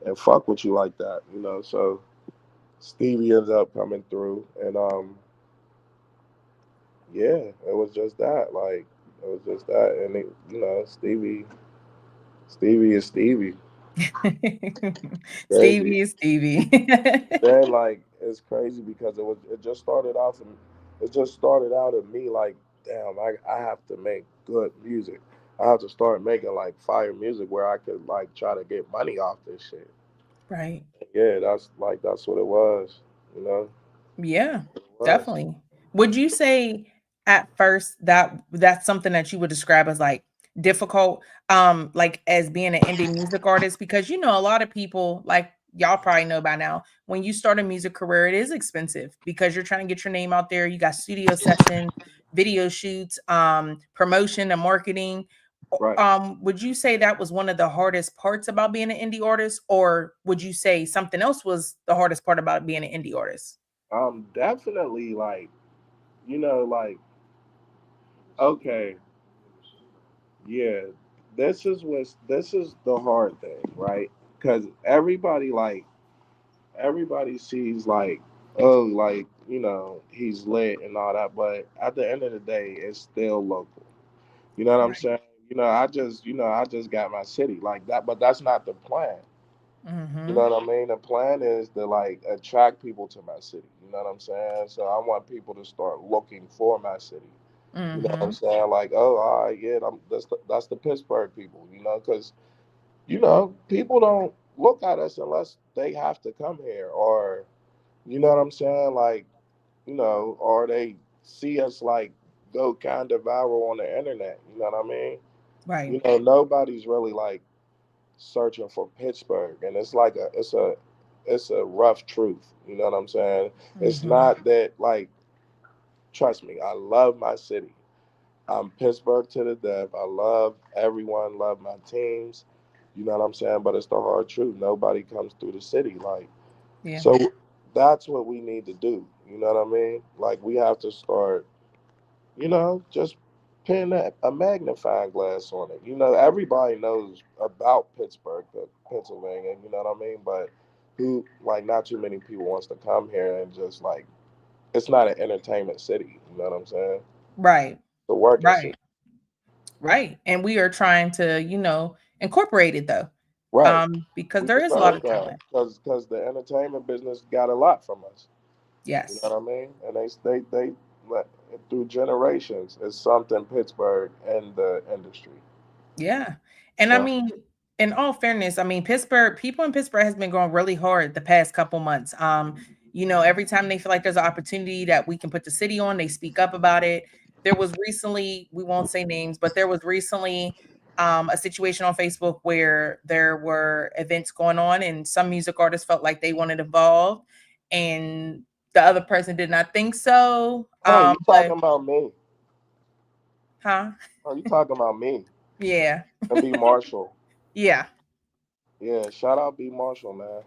And fuck with you like that. So Stevie ends up coming through, and yeah, it was just that. Like, it was just that, and Stevie is Stevie. Crazy. Stevie is Stevie. Then, like, it's crazy because it just started out of me like, damn, I have to make good music. I have to start making like fire music where I could like try to get money off this shit. Right. Yeah, that's what it was. You know, Yeah, it was. definitely. Would you say at first that that's something that you would describe as like difficult, like as being an indie music artist? Because a lot of people, like y'all probably know by now, when you start a music career, it is expensive because you're trying to get your name out there. You got studio sessions, video shoots, promotion and marketing. Right. Would you say that was one of the hardest parts about being an indie artist, or would you say something else was the hardest part about being an indie artist? Definitely, like, like, okay, yeah, this is the hard thing, right? Because everybody sees like, oh, like, he's lit and all that, but at the end of the day, it's still local. You know what I'm Right. saying? I just got my city like that, but that's not the plan. You Mhm. know what I mean? The plan is to like attract people to my city. You know what I'm saying? So I want people to start looking for my city. You know what I'm Mhm. saying? Like, oh, all right, yeah, that's the Pittsburgh people. Because people don't look at us unless they have to come here, or you know what I'm saying? Like, or they see us like go kind of viral on the internet. You know what I mean? Right. Nobody's really like searching for Pittsburgh, and it's a rough truth. You know what I'm saying? It's Mhm. not that, like, trust me, I love my city. I'm Pittsburgh to the death. I love everyone, love my teams. You know what I'm saying? But it's the hard truth. Nobody comes through the city. Like, Yeah. so that's what we need to do. You know what I mean? Like, we have to start, just pin a magnifying glass on it. Everybody knows about Pittsburgh, Pennsylvania. You know what I mean? But not too many people wants to come here and just like, it's not an entertainment city. You know what I'm saying? Right. It's a working city. Right. Right. And we are trying to, incorporate it though. Right. Because We there is a lot deserve of that talent. because the entertainment business got a lot from us. You know Yes. what I mean? And they let through generations. It's something Pittsburgh and the industry. Yeah. And I So mean, in all fairness, I mean, Pittsburgh, people in Pittsburgh has been going really hard the past couple months. Every time they feel like there's an opportunity that we can put the city on, they speak up about it. There was recently, we won't say names, but there was recently a situation on Facebook where there were events going on and some music artists felt like they wanted involved and the other person did not think so. Oh, you But talking about me? huh? Oh, you talking about me? Yeah. And B Marshall. Yeah. Yeah, shout out B Marshall, man.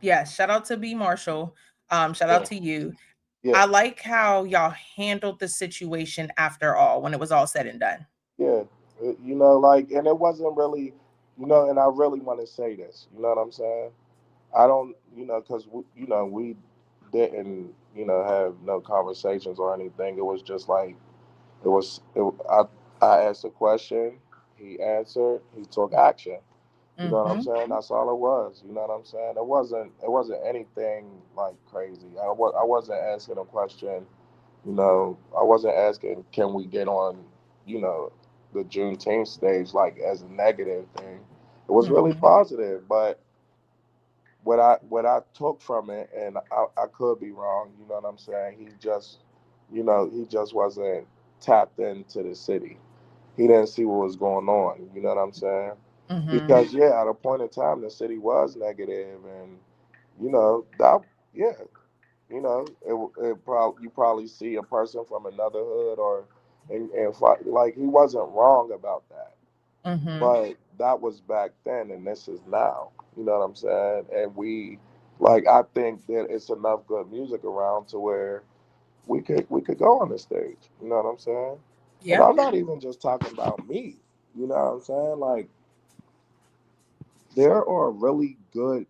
Yeah. Shout out to B Marshall. Shout out Yeah, to you. yeah, I like how y'all handled the situation after all, when it was all said and done. yeah. Like, and it wasn't really, and I really want to say this. You know what I'm saying? I don't, because we didn't, have no conversations or anything. It was just like it was. I asked a question, he answered, he took action. You know what I'm Mm-hmm. saying? That's all it was. You know what I'm saying? It wasn't anything like crazy. I wasn't asking a question. I wasn't asking, can we get on, you know, the Juneteenth stage like as a negative thing. It was really Mm-hmm. positive, but what I took from it, and I could be wrong. You know what I'm saying? He just wasn't tapped into the city. He didn't see what was going on. You know what I'm saying? Mm-hmm. Because yeah, at a point in time, the city was negative, and that yeah, it probably you probably see a person from another hood like he wasn't wrong about that, Mm-hmm. but that was back then, and this is now. You know what I'm saying? And like, I think that it's enough good music around to where we could go on the stage. You know what I'm saying? And Yeah. I'm not even just talking about me. You know what I'm saying? Like, there are really good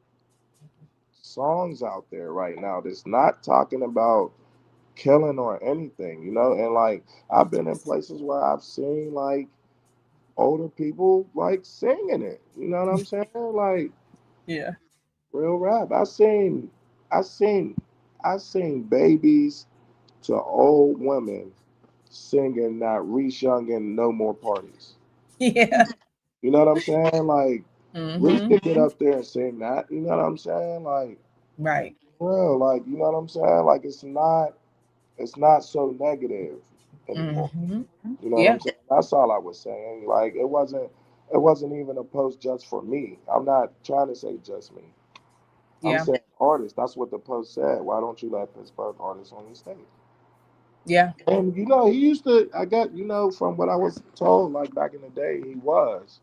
songs out there right now that's not talking about killing or anything, and like, I've been in places where I've seen like older people like singing it. You know what I'm saying? Like, Yeah. real rap. I seen, I seen babies to old women singing that Reach Young and No More Parties. Yeah. You know what I'm saying? Like, Reach Mm-hmm. could get up there and sing that. You know what I'm saying? Like, Right. well, like, you know what I'm saying? Like, it's not so negative anymore. Mm-hmm. You know what Yeah. I'm saying? That's all I was saying. Like, it wasn't even a post just for me. I'm not trying to say just me. I'm Yeah. saying artists. That's what the post said. Why don't you let Pittsburgh artists on your stage? Yeah. And he used to. I got from what I was told, like back in the day, he was.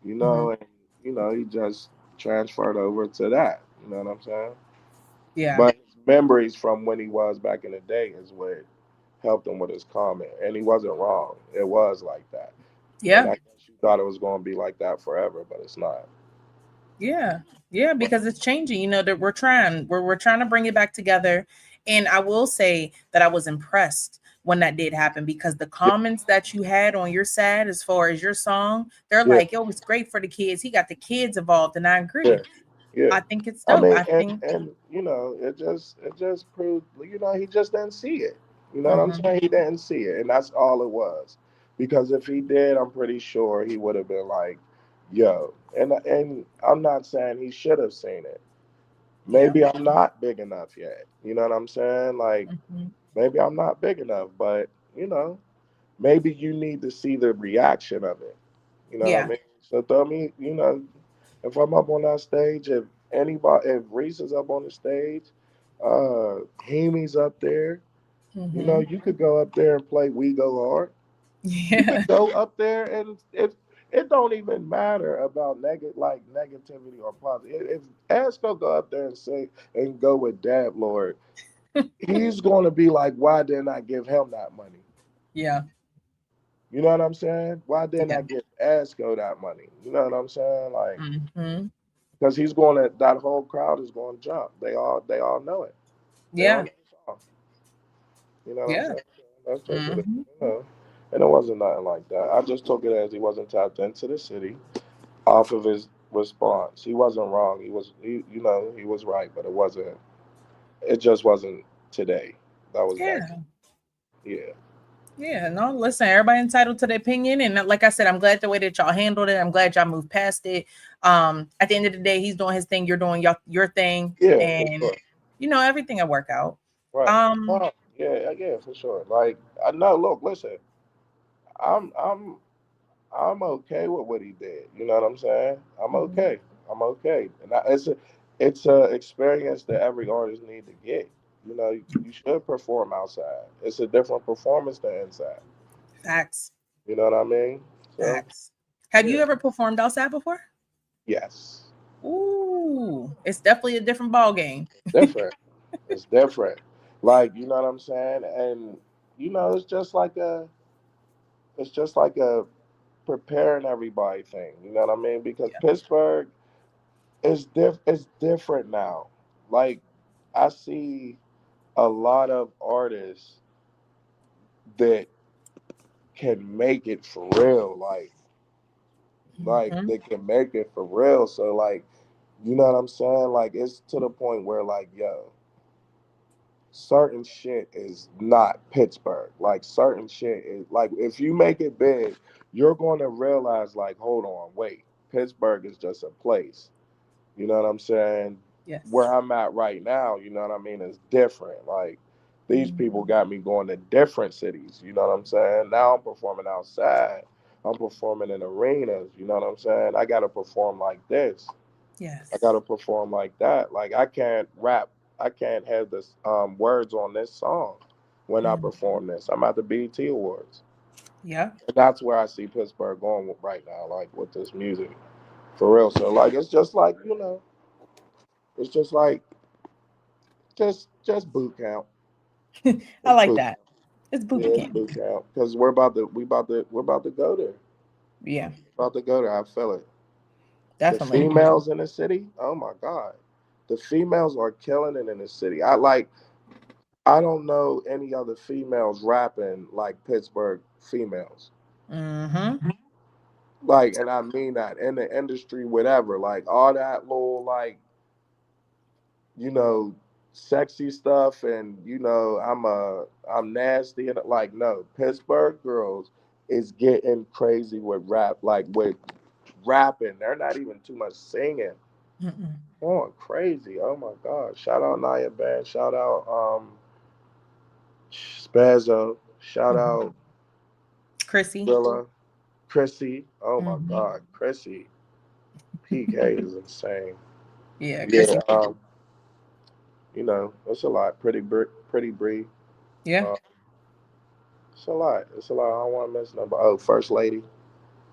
Mm-hmm. And he just transferred over to that. You know what I'm saying? Yeah. But his memories from when he was back in the day is what helped him with his comment, and he wasn't wrong. It was like that, and Yeah. I guess you thought it was going to be like that forever, but it's not. Yeah. Yeah. Because it's changing. That we're trying to bring it back together. And I will say that I was impressed when that did happen because the Yeah, comments that you had on your side as far as your song, they're yeah, like, yo, it's great for the kids. He got the kids involved. And I yeah, agree. yeah. I think it's I dope. mean, I think and it just proved, he just didn't see it. You know what I'm mhm. saying? He didn't see it, and that's all it was. Because if he did, I'm pretty sure he would have been like, "Yo," and I'm not saying he should have seen it. Yeah. Maybe I'm not big enough yet. You know what I'm saying? Like, Mhm. maybe I'm not big enough, but maybe you need to see the reaction of it. You know what I Yeah. mean? So throw me, if I'm up on that stage, if Reese is up on the stage, Heemy's up there, Mhm. you could go up there and play We Go Hard. You Yeah. could go up there, and if it don't even matter about negativity or positive. If Asco go up there and say and go with Dab Lord, he's going to be like, why didn't I give him that money? Yeah. You know what I'm saying? Why didn't Yeah. I give Asco that money? You know what I'm saying? Like, Mhm. because that whole crowd is going to jump. They all know it. They all Yeah. know the song. You know what I'm Yeah. saying? That's just what it, Mhm. you know. And it wasn't nothing like that. I just took it as he wasn't tapped into the city off of his response. He wasn't wrong. He was right, but it wasn't. It just wasn't today. That was back. Yeah. Yeah. Yeah, no, listen, everybody entitled to their opinion. And like I said, I'm glad the way that y'all handled it. I'm glad y'all moved past it. At the end of the day, he's doing his thing, you're doing your thing, Yeah, for and sure. everything will work out. Right. Um, Yeah, for sure. Like I know. Look, listen. I'm I'm I'm okay with what he did. You know what I'm saying? I'm mhm, okay. I'm okay. And it's a experience that every artist need to get. You know, you should perform outside. It's a different performance than inside. facts, You know what I mean? So facts. Have you yeah, ever performed outside before? yes, Ooh, it's definitely a different ball game. different. It's different. Like you know what I'm saying? And it's just like a preparing everybody thing. You know what I mean? Because Yeah. Pittsburgh it's different now. Like I see a lot of artists that can make it for real. Like Mhm. they can make it for real. So like, you know what I'm saying? Like it's to the point where like, yo, certain shit is not Pittsburgh. Like certain shit is like if you make it big, you're going to realize like, hold on, wait, Pittsburgh is just a place. You know what I'm saying? Yes. Where I'm at right now, you know what I mean, is different. Like these Mhm. people got me going to different cities. You know what I'm saying? Now I'm performing outside. I'm performing in arenas. You know what I'm saying? I got to perform like this. I Yes. gotta perform like that. Like I can't rap. I can't have this words on this song when I Mhm. perform this. I'm at the BET Awards, Yeah. and that's where I see Pittsburgh going right now, like with this music, for real. So like it's just like it's just like just boot camp. I It's like boot. that. It's boot Yeah, it's camp. boot camp because we're about to go there. Yeah, About to go there. I feel it. The definitely. females in the city. Oh my god, the females are killing it in the city. I don't know any other females rapping like Pittsburgh females. Mm-hmm. Like, and I mean that in the industry, whatever. Like all that little you know, sexy stuff, and I'm nasty, and like no, Pittsburgh girls is getting crazy with rap, like with rapping. They're not even too much singing. Mm-mm. Going crazy. Oh my God. Shout out Nia Band. Shout out Spazzo. Shout Mm-hmm. out Chrissy. Willa. Chrissy. Oh my Mm-hmm. God. Chrissy. PK is insane. Yeah, Yeah. Chrissy. It's a lot. Pretty Bree. Yeah. Uh, it's a lot. It's a lot. I don't want to miss nobody. Oh, First Lady.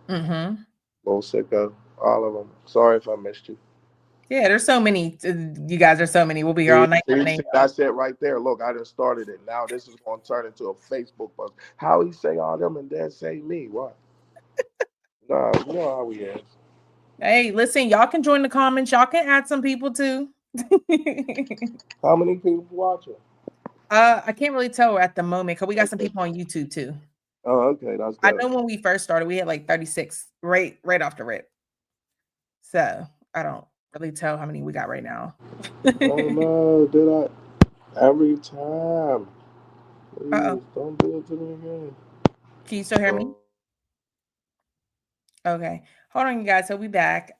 Mm-hmm. Lil Sicko. All of them. Sorry if I missed you. Yeah, there's so many. You guys are so many. We'll be here all See, night. see, Name see, that's it right there. Look, I just started it. Now this is going to turn into a Facebook post. How he say all them and then say me? What? Nah, you know how we is. Hey, listen, y'all can join the comments. Y'all can add some people too. How many people watching? I can't really tell at the moment because we got some Okay. people on YouTube too. Oh, okay, that's I dope. know when we first started, we had like 36 right off the rip. So I don't really tell how many we got right now. Oh no, did I? Every time. Uh-oh. Please don't do it to me again. Can you still hear me? Okay. Hold on, you guys. So we back.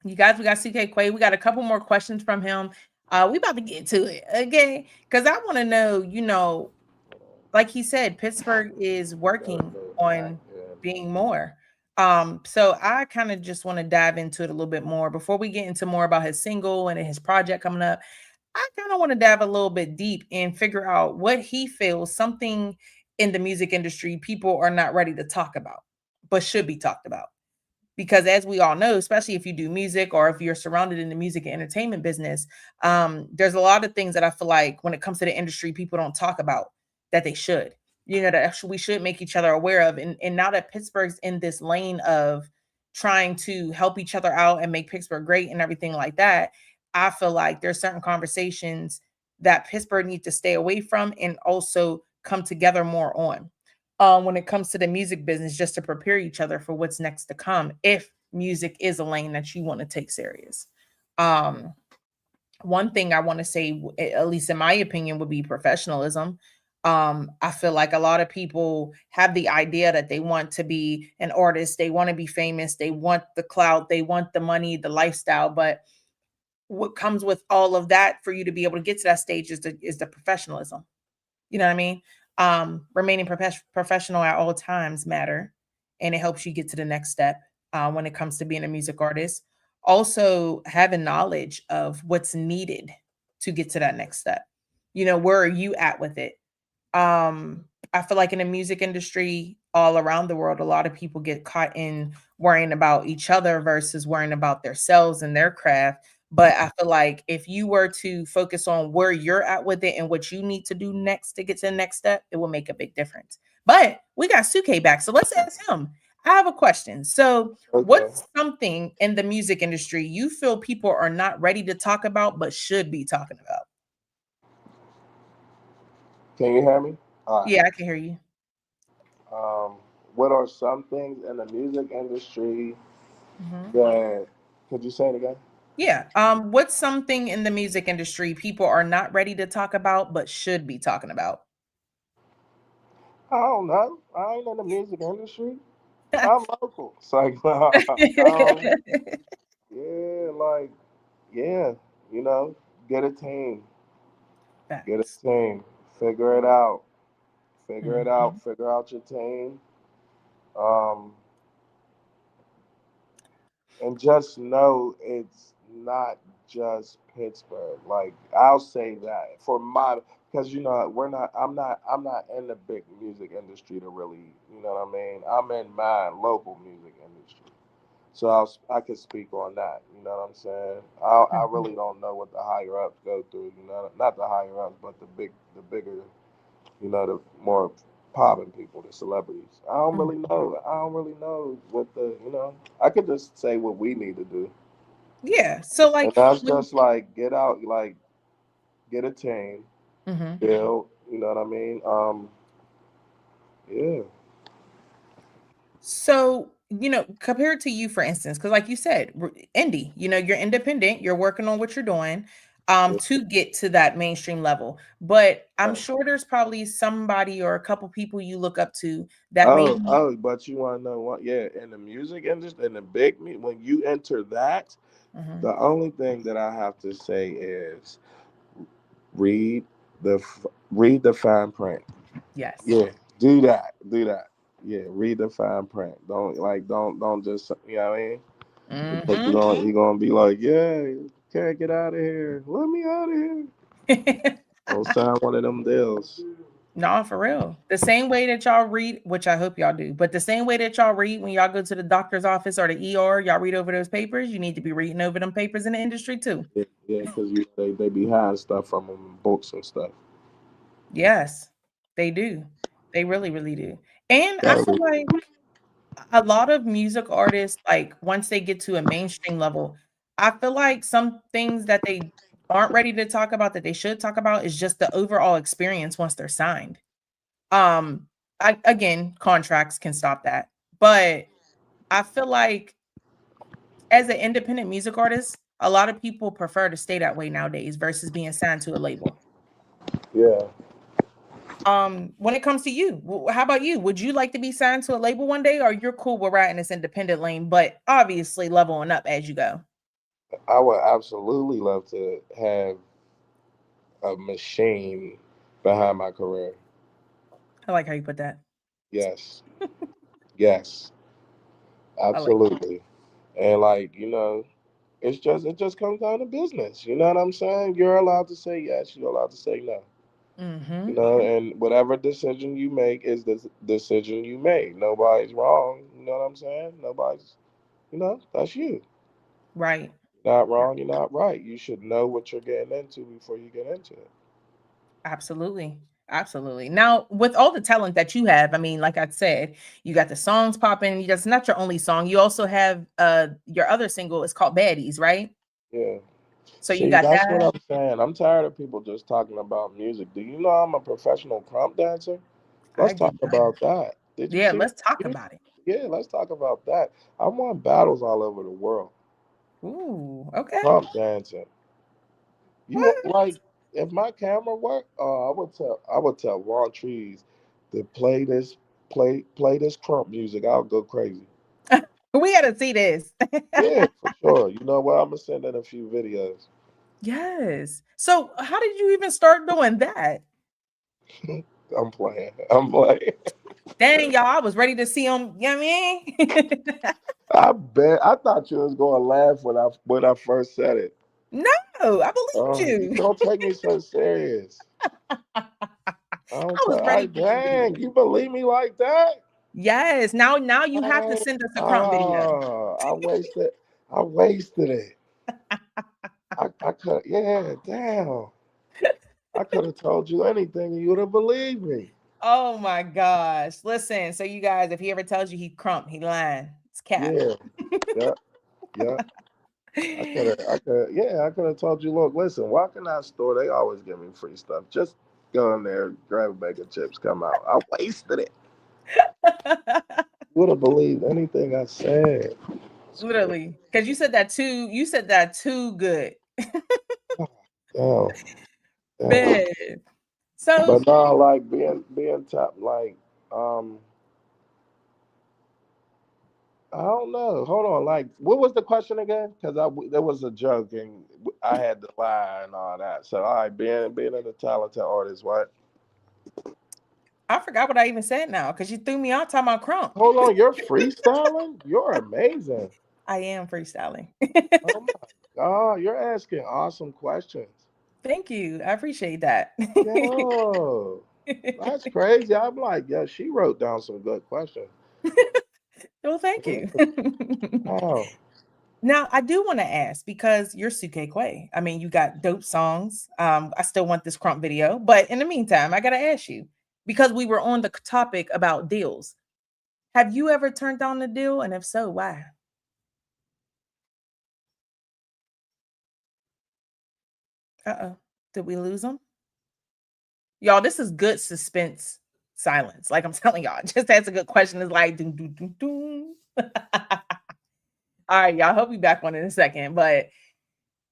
You guys, we got Sukay Quay. We got a couple more questions from him. We about to get to it, okay? Because I want to know, like he said, Pittsburgh is Gotta working go back on in. being more. So I kind of just want to dive into it a little bit more before we get into more about his single and his project coming up. I kind of want to dive a little bit deep and figure out what he feels something in the music industry people are not ready to talk about, but should be talked about. Because as we all know, especially if you do music or if you're surrounded in the music and entertainment business, there's a lot of things that I feel like when it comes to the industry, people don't talk about that they should. That we should make each other aware of. And now that Pittsburgh's in this lane of trying to help each other out and make Pittsburgh great and everything like that, I feel like there's certain conversations that Pittsburgh needs to stay away from and also come together more on when it comes to the music business, just to prepare each other for what's next to come if music is a lane that you want to take serious. Um, One thing I want to say, at least in my opinion, would be professionalism. I feel like a lot of people have the idea that they want to be an artist, they want to be famous, they want the clout, they want the money, the lifestyle, but what comes with all of that for you to be able to get to that stage is the professionalism. You know what I mean? Remaining professional at all times matter, and it helps you get to the next step when it comes to being a music artist. Also, having knowledge of what's needed to get to that next step. You know, where are you at with it? I feel like in the music industry all around the world, a lot of people get caught in worrying about each other versus worrying about themselves and their craft. But I feel like if you were to focus on where you're at with it and what you need to do next to get to the next step, it will make a big difference. But we got Sukay back. So let's ask him. I have a question. So, Okay. what's something in the music industry you feel people are not ready to talk about but should be talking about? Can you hear me? All right. Yeah, I can hear you. Um, what are some things in the music industry Mhm. that? Could you say it again? Yeah. What's something in the music industry people are not ready to talk about but should be talking about? I don't know. I ain't in the music industry. I'm local. It's like, yeah, like, yeah, you know, get a team, get a Facts. team, figure it out, figure it out, Mhm. figure out your team, um, and just know it's not just Pittsburgh. Like, I'll say that for my, because I'm not in the big music industry to really, you know what I mean. I'm in my local music industry. So I could speak on that. You know what I'm saying? I Mhm. really don't know what the higher ups go through. You know, not the higher ups, but the bigger, you know, the more popping people, the celebrities. I don't Mm. really know. I don't really know what the, you know. I could just say what we need to do, Yeah. So and like that's when just like get out, like get a team, Mhm. build. You know what I mean? Yeah, So, compared to you, for instance, because like you said, indie, you're independent, you're working on what you're doing yeah. to get to that mainstream level. But I'm Right. sure there's probably somebody or a couple people you look up to that maybe. Oh, but you want to know what? Yeah, in the music industry, in the when you enter that. Mhm. The only thing that I have to say is read read the fine print. Yes. Yeah, do that. Do that. Yeah, read the fine print. Don't just you know what I mean? Because Hmm. you're gonna be like, yeah, can't get out of here. Let me out of here. Don't sign one of them deals. No, for real. The same way that y'all read, which I hope y'all do, but the same way that y'all read when y'all go to the doctor's office or the ER, y'all read over those papers. You need to be reading over them papers in the industry too. Yeah, yeah, because they be hiding stuff from them, books and stuff. Yes, they do. They really, really do. And I Gotta feel read. like a lot of music artists, like once they get to a mainstream level, I feel like some things that they aren't ready to talk about that they should talk about is just the overall experience once they're signed. Um, again, contracts can stop that. But I feel like as an independent music artist, a lot of people prefer to stay that way nowadays versus being signed to a label. Yeah. When it comes to you, how about you? Would you like to be signed to a label one day, or you're cool with riding this independent lane, but obviously leveling up as you go? I would absolutely love to have a machine behind my career. I like how you put that. Yes, yes, I like it. absolutely. And like it just comes down to business. You know what I'm saying? You're allowed to say yes. You're allowed to say no. You Mhm. know, and whatever decision you make is the decision you make. Nobody's wrong. You know what I'm saying? Nobody's. That's you. Right. Not wrong. You're not right. You should know what you're getting into before you get into it. Absolutely. Absolutely. Now, with all the talent that you have, I mean, like I said, you got the songs popping. That's not your only song. You also have your other single. It's called Baddies, right? Yeah. So you See, got that's what that. I'm saying. I'm tired of people just talking about music. Do you know I'm a professional crump dancer? Let's I talk did not. about that. Did you Yeah, see let's talk that? about it. Yeah, let's talk about that. I won battles all over the world. Ooh, okay. Crump dancing. You What? like? if my camera worked, I would tell Raw Trees to play this crump music. I'll go crazy. We gotta see this. Yeah, for sure. You know what? I'm gonna send in a few videos. Yes. So how did you even start doing that? I'm playing. I'm playing. Dang, y'all, I was ready to see him. You know what I mean? I bet. I thought you was gonna laugh when I first said it. No, I believed You you. don't take me so serious. I was ready for you to. Dang, you believe me like that? Yes. Now you have to Oh, send us a crump video. I wasted it. I could, yeah, damn. I could have told you anything and you would have believed me. Oh my gosh. Listen, so you guys, if he ever tells you he crump, he lying. It's cap. Yeah, yeah, yeah. I could have told you, look, listen, walk in that store, they always give me free stuff. Just go in there, grab a bag of chips, come out. I wasted it. Would have believed anything I said. It's crazy. Literally. Because you said that too good. Damn, damn. Man. So But no, like being top, like um, I don't know. Hold on, like what was the question again? Because there was a joke and I had to lie and all that. So all right, being a talented artist, what? I forgot what I even said now because you threw me out talking about crump. Hold on, you're freestyling. You're amazing. I am freestyling. Oh my God, you're asking awesome questions. Thank you. I appreciate that. Yo, that's crazy. I'm like, yo, she wrote down some good questions. Well, thank you. Wow. Now, I do want to ask because you're Sukay Quay. I mean, you got dope songs. I still want this crump video, but in the meantime, I gotta ask you because we were on the topic about deals. Have you ever turned down a deal, and if so, why? Uh-oh, did we lose them? Y'all, this is good suspense silence. Like I'm telling y'all, just that's a good question. It's like doom, doom, doom, doom. All right, y'all. Hope we back on in a second, but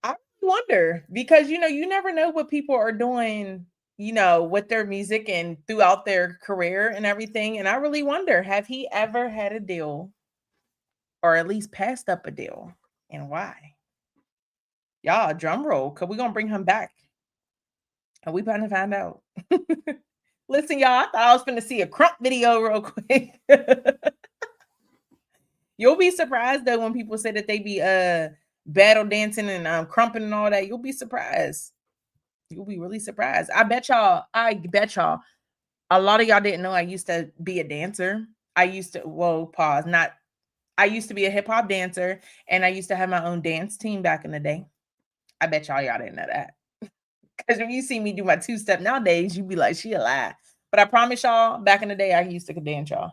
I wonder because you never know what people are doing, with their music and throughout their career and everything. And I really wonder, have he ever had a deal or at least passed up a deal and why? Y'all, drum roll, because we're gonna bring him back. And we about to find out. Listen, y'all, I thought I was gonna see a crump video real quick. You'll be surprised though when people say that they be battle dancing and crumping and all that. You'll be surprised. You'll be really surprised. I bet y'all, a lot of y'all didn't know I used to be a dancer. Pause. Not, I used to be a hip hop dancer and I used to have my own dance team back in the day. I bet y'all didn't know that. Because when you see me do my two-step nowadays, you'd be like, she a lie. But I promise y'all, back in the day, I used to dance, y'all.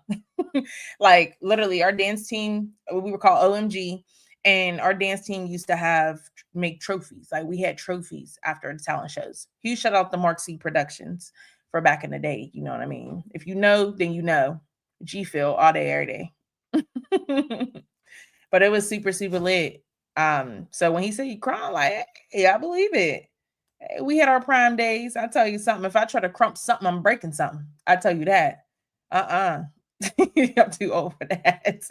Like literally our dance team, we were called OMG. And our dance team used to make trophies. Like we had trophies after the talent shows. Huge shout out to Mark C Productions for back in the day. You know what I mean? If you know, then you know. G Phil all day, every day. But it was super, super lit. So when he said he cried, I'm like, hey, I believe it. Hey, we had our prime days. I tell you something. If I try to crump something, I'm breaking something. I tell you that. I'm too old for that.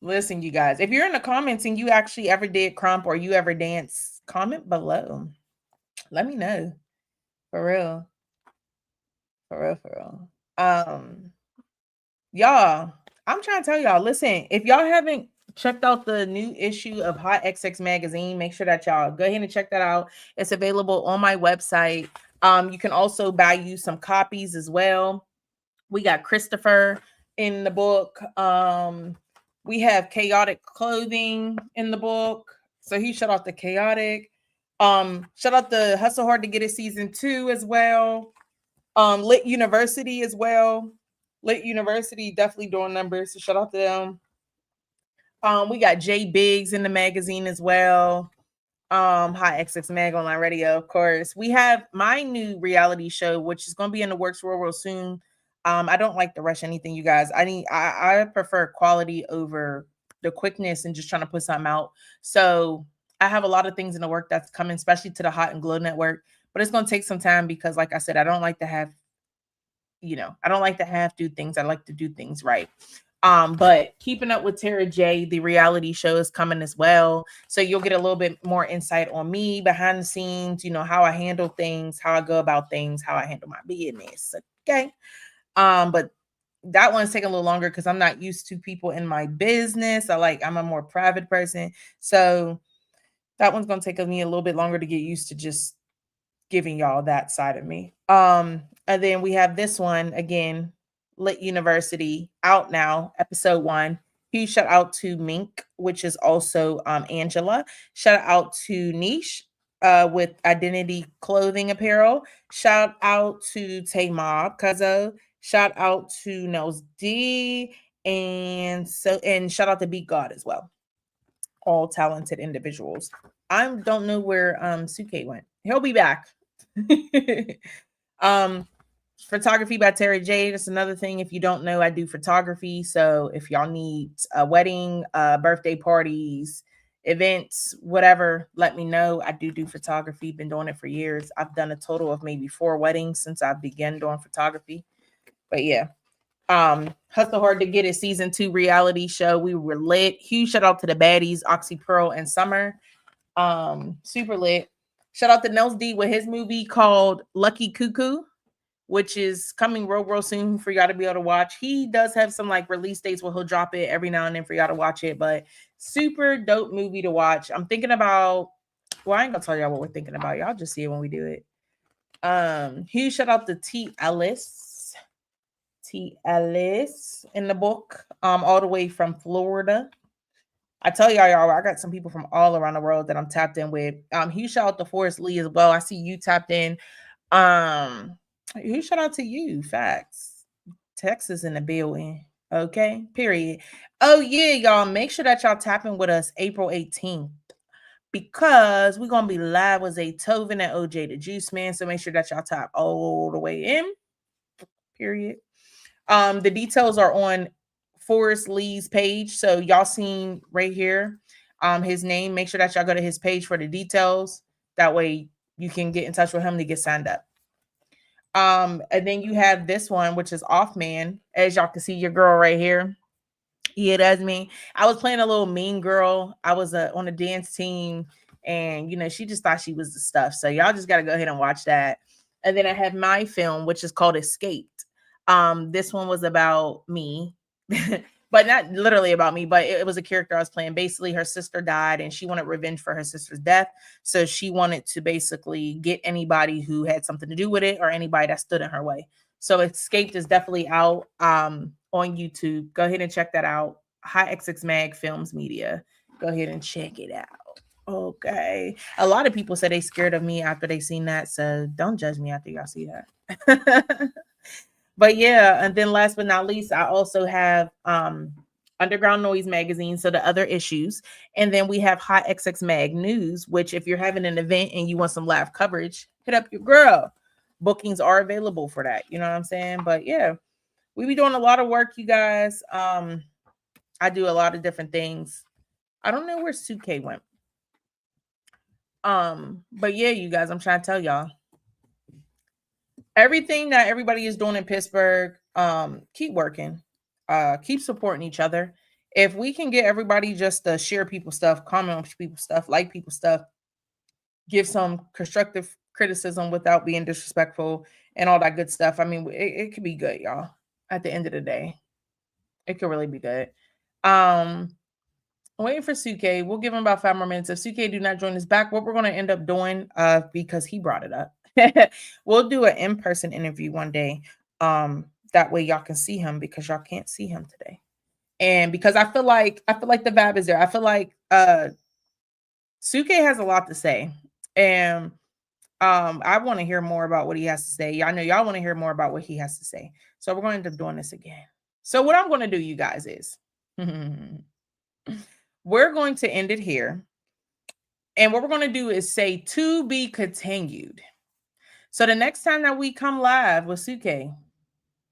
Listen, you guys, if you're in the comments and you actually ever did crump or you ever dance, comment below. Let me know. For real. For real, for real. Y'all, I'm trying to tell y'all, listen, if y'all haven't checked out the new issue of HotxX Magazine, make sure that y'all go ahead and check that out. It's available on my website. You can also buy you some copies as well. We got Christopher in the book. We have Chaotic Clothing in the book. So he shut out the Chaotic. Shout out the Hustle Hard to Get It season 2 as well. Lit University as well. Lit University definitely doing numbers. So shout out to them. We got Jay Biggs in the magazine as well. HotxX Mag Online Radio, of course. We have my new reality show, which is going to be in the works real soon. I don't like to rush anything, you guys. I prefer quality over the quickness and just trying to put something out. So I have a lot of things in the work that's coming, especially to the Hot and Glow Network. But it's going to take some time because, like I said, I don't like to have, I don't like to have do things. I like to do things right. But Keeping Up with Tara J, the reality show, is coming as well. So you'll get a little bit more insight on me behind the scenes, how I handle things, how I go about things, how I handle my business. Okay. But that one's taking a little longer because I'm not used to people in my business. I'm a more private person. So that one's gonna take me a little bit longer to get used to just giving y'all that side of me. And then we have this one again, Lit University, out now, episode 1. Huge shout out to Mink, which is also Angela. Shout out to Niche with Identity Clothing Apparel. Shout out to Tay Mob Cuzzo. Shout out to Nels D, and shout out to Beat God as well. All talented individuals. I don't know where Sukay went. He'll be back. Photography by Terry J. That's another thing. If you don't know, I do photography. So if y'all need a wedding, birthday parties, events, whatever, let me know. I do photography. Been doing it for years. I've done a total of maybe 4 weddings since I began doing photography. But yeah. Hustle Hard to Get It season 2 reality show. We were lit. Huge shout out to the baddies, Oxy Pearl and Summer. Super lit. Shout out to Nels D with his movie called Lucky Cuckoo, which is coming real soon for y'all to be able to watch. He does have some release dates where he'll drop it every now and then for y'all to watch it, but super dope movie to watch. I'm thinking about, I ain't gonna tell y'all what we're thinking about. Y'all just see it when we do it. Huge shout out to T. Ellis in the book, all the way from Florida. I tell y'all, I got some people from all around the world that I'm tapped in with. Huge shout out to Forrest Lee as well. I see you tapped in. Huge shout out to you. Facts. Texas in the building. Okay. Period. Oh yeah, y'all. Make sure that y'all tap in with us April 18th. Because we're gonna be live with Zaytoven and OJ the Juice Man. So make sure that y'all tap all the way in. Period. The details are on Forrest Lee's page. So y'all seen right here his name. Make sure that y'all go to his page for the details. That way you can get in touch with him to get signed up. And then you have this one, which is Off Man. As y'all can see, your girl right here. Yeah, that's me. I was playing a little mean girl. I was on a dance team, and she just thought she was the stuff. So y'all just got to go ahead and watch that. And then I have my film, which is called Escaped. This one was about me, but not literally about me, but it was a character I was playing. Basically, her sister died and she wanted revenge for her sister's death. So she wanted to basically get anybody who had something to do with it or anybody that stood in her way. So Escaped is definitely out on YouTube. Go ahead and check that out. HotxXMag Films Media. Go ahead and check it out. Okay. A lot of people said they scared of me after they seen that. So don't judge me after y'all see that. But yeah, and then last but not least, I also have Underground Noise magazine, so the other issues, and then we have HotxXMag News, which if you're having an event and you want some live coverage, hit up your girl. Bookings are available for that. You know what I'm saying? But yeah, we be doing a lot of work, you guys. I do a lot of different things. I don't know where Sukay went. But yeah, you guys, I'm trying to tell y'all. Everything that everybody is doing in Pittsburgh, keep working, keep supporting each other. If we can get everybody just to share people's stuff, comment on people's stuff, like people's stuff, give some constructive criticism without being disrespectful and all that good stuff. I mean, it could be good, y'all. At the end of the day, it could really be good. I'm waiting for Sukay. We'll give him about 5 more minutes. If Sukay do not join us back, what we're going to end up doing, because he brought it up, we'll do an in-person interview one day. That way y'all can see him because y'all can't see him today. And because I feel like the vibe is there. I feel like Sukay has a lot to say. And I want to hear more about what he has to say. I know y'all want to hear more about what he has to say. So we're going to end up doing this again. So what I'm going to do, you guys, is we're going to end it here. And what we're going to do is say to be continued. So the next time that we come live with Sukay,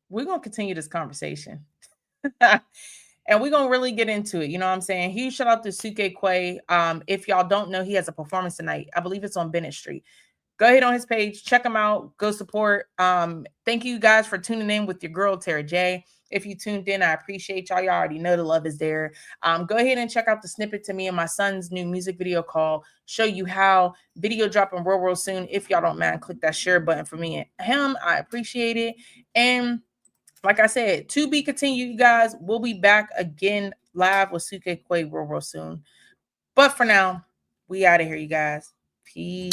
we're going to continue this conversation. And we're gonna really get into it. You know what I'm saying? Huge shout out to Sukay Quay. If y'all don't know, he has a performance tonight. I believe it's on Bennett Street. Go ahead on his page, check him out, go support. Thank you guys for tuning in with your girl Tara J. If you tuned in, I appreciate y'all. Y'all already know the love is there. Go ahead and check out the snippet to me and my son's new music video called Show You How. Video dropping real soon. If y'all don't mind, click that share button for me and him. I appreciate it. And like I said, to be continued, you guys. We'll be back again live with Sukay Quay real soon. But for now, we out of here, you guys. Peace.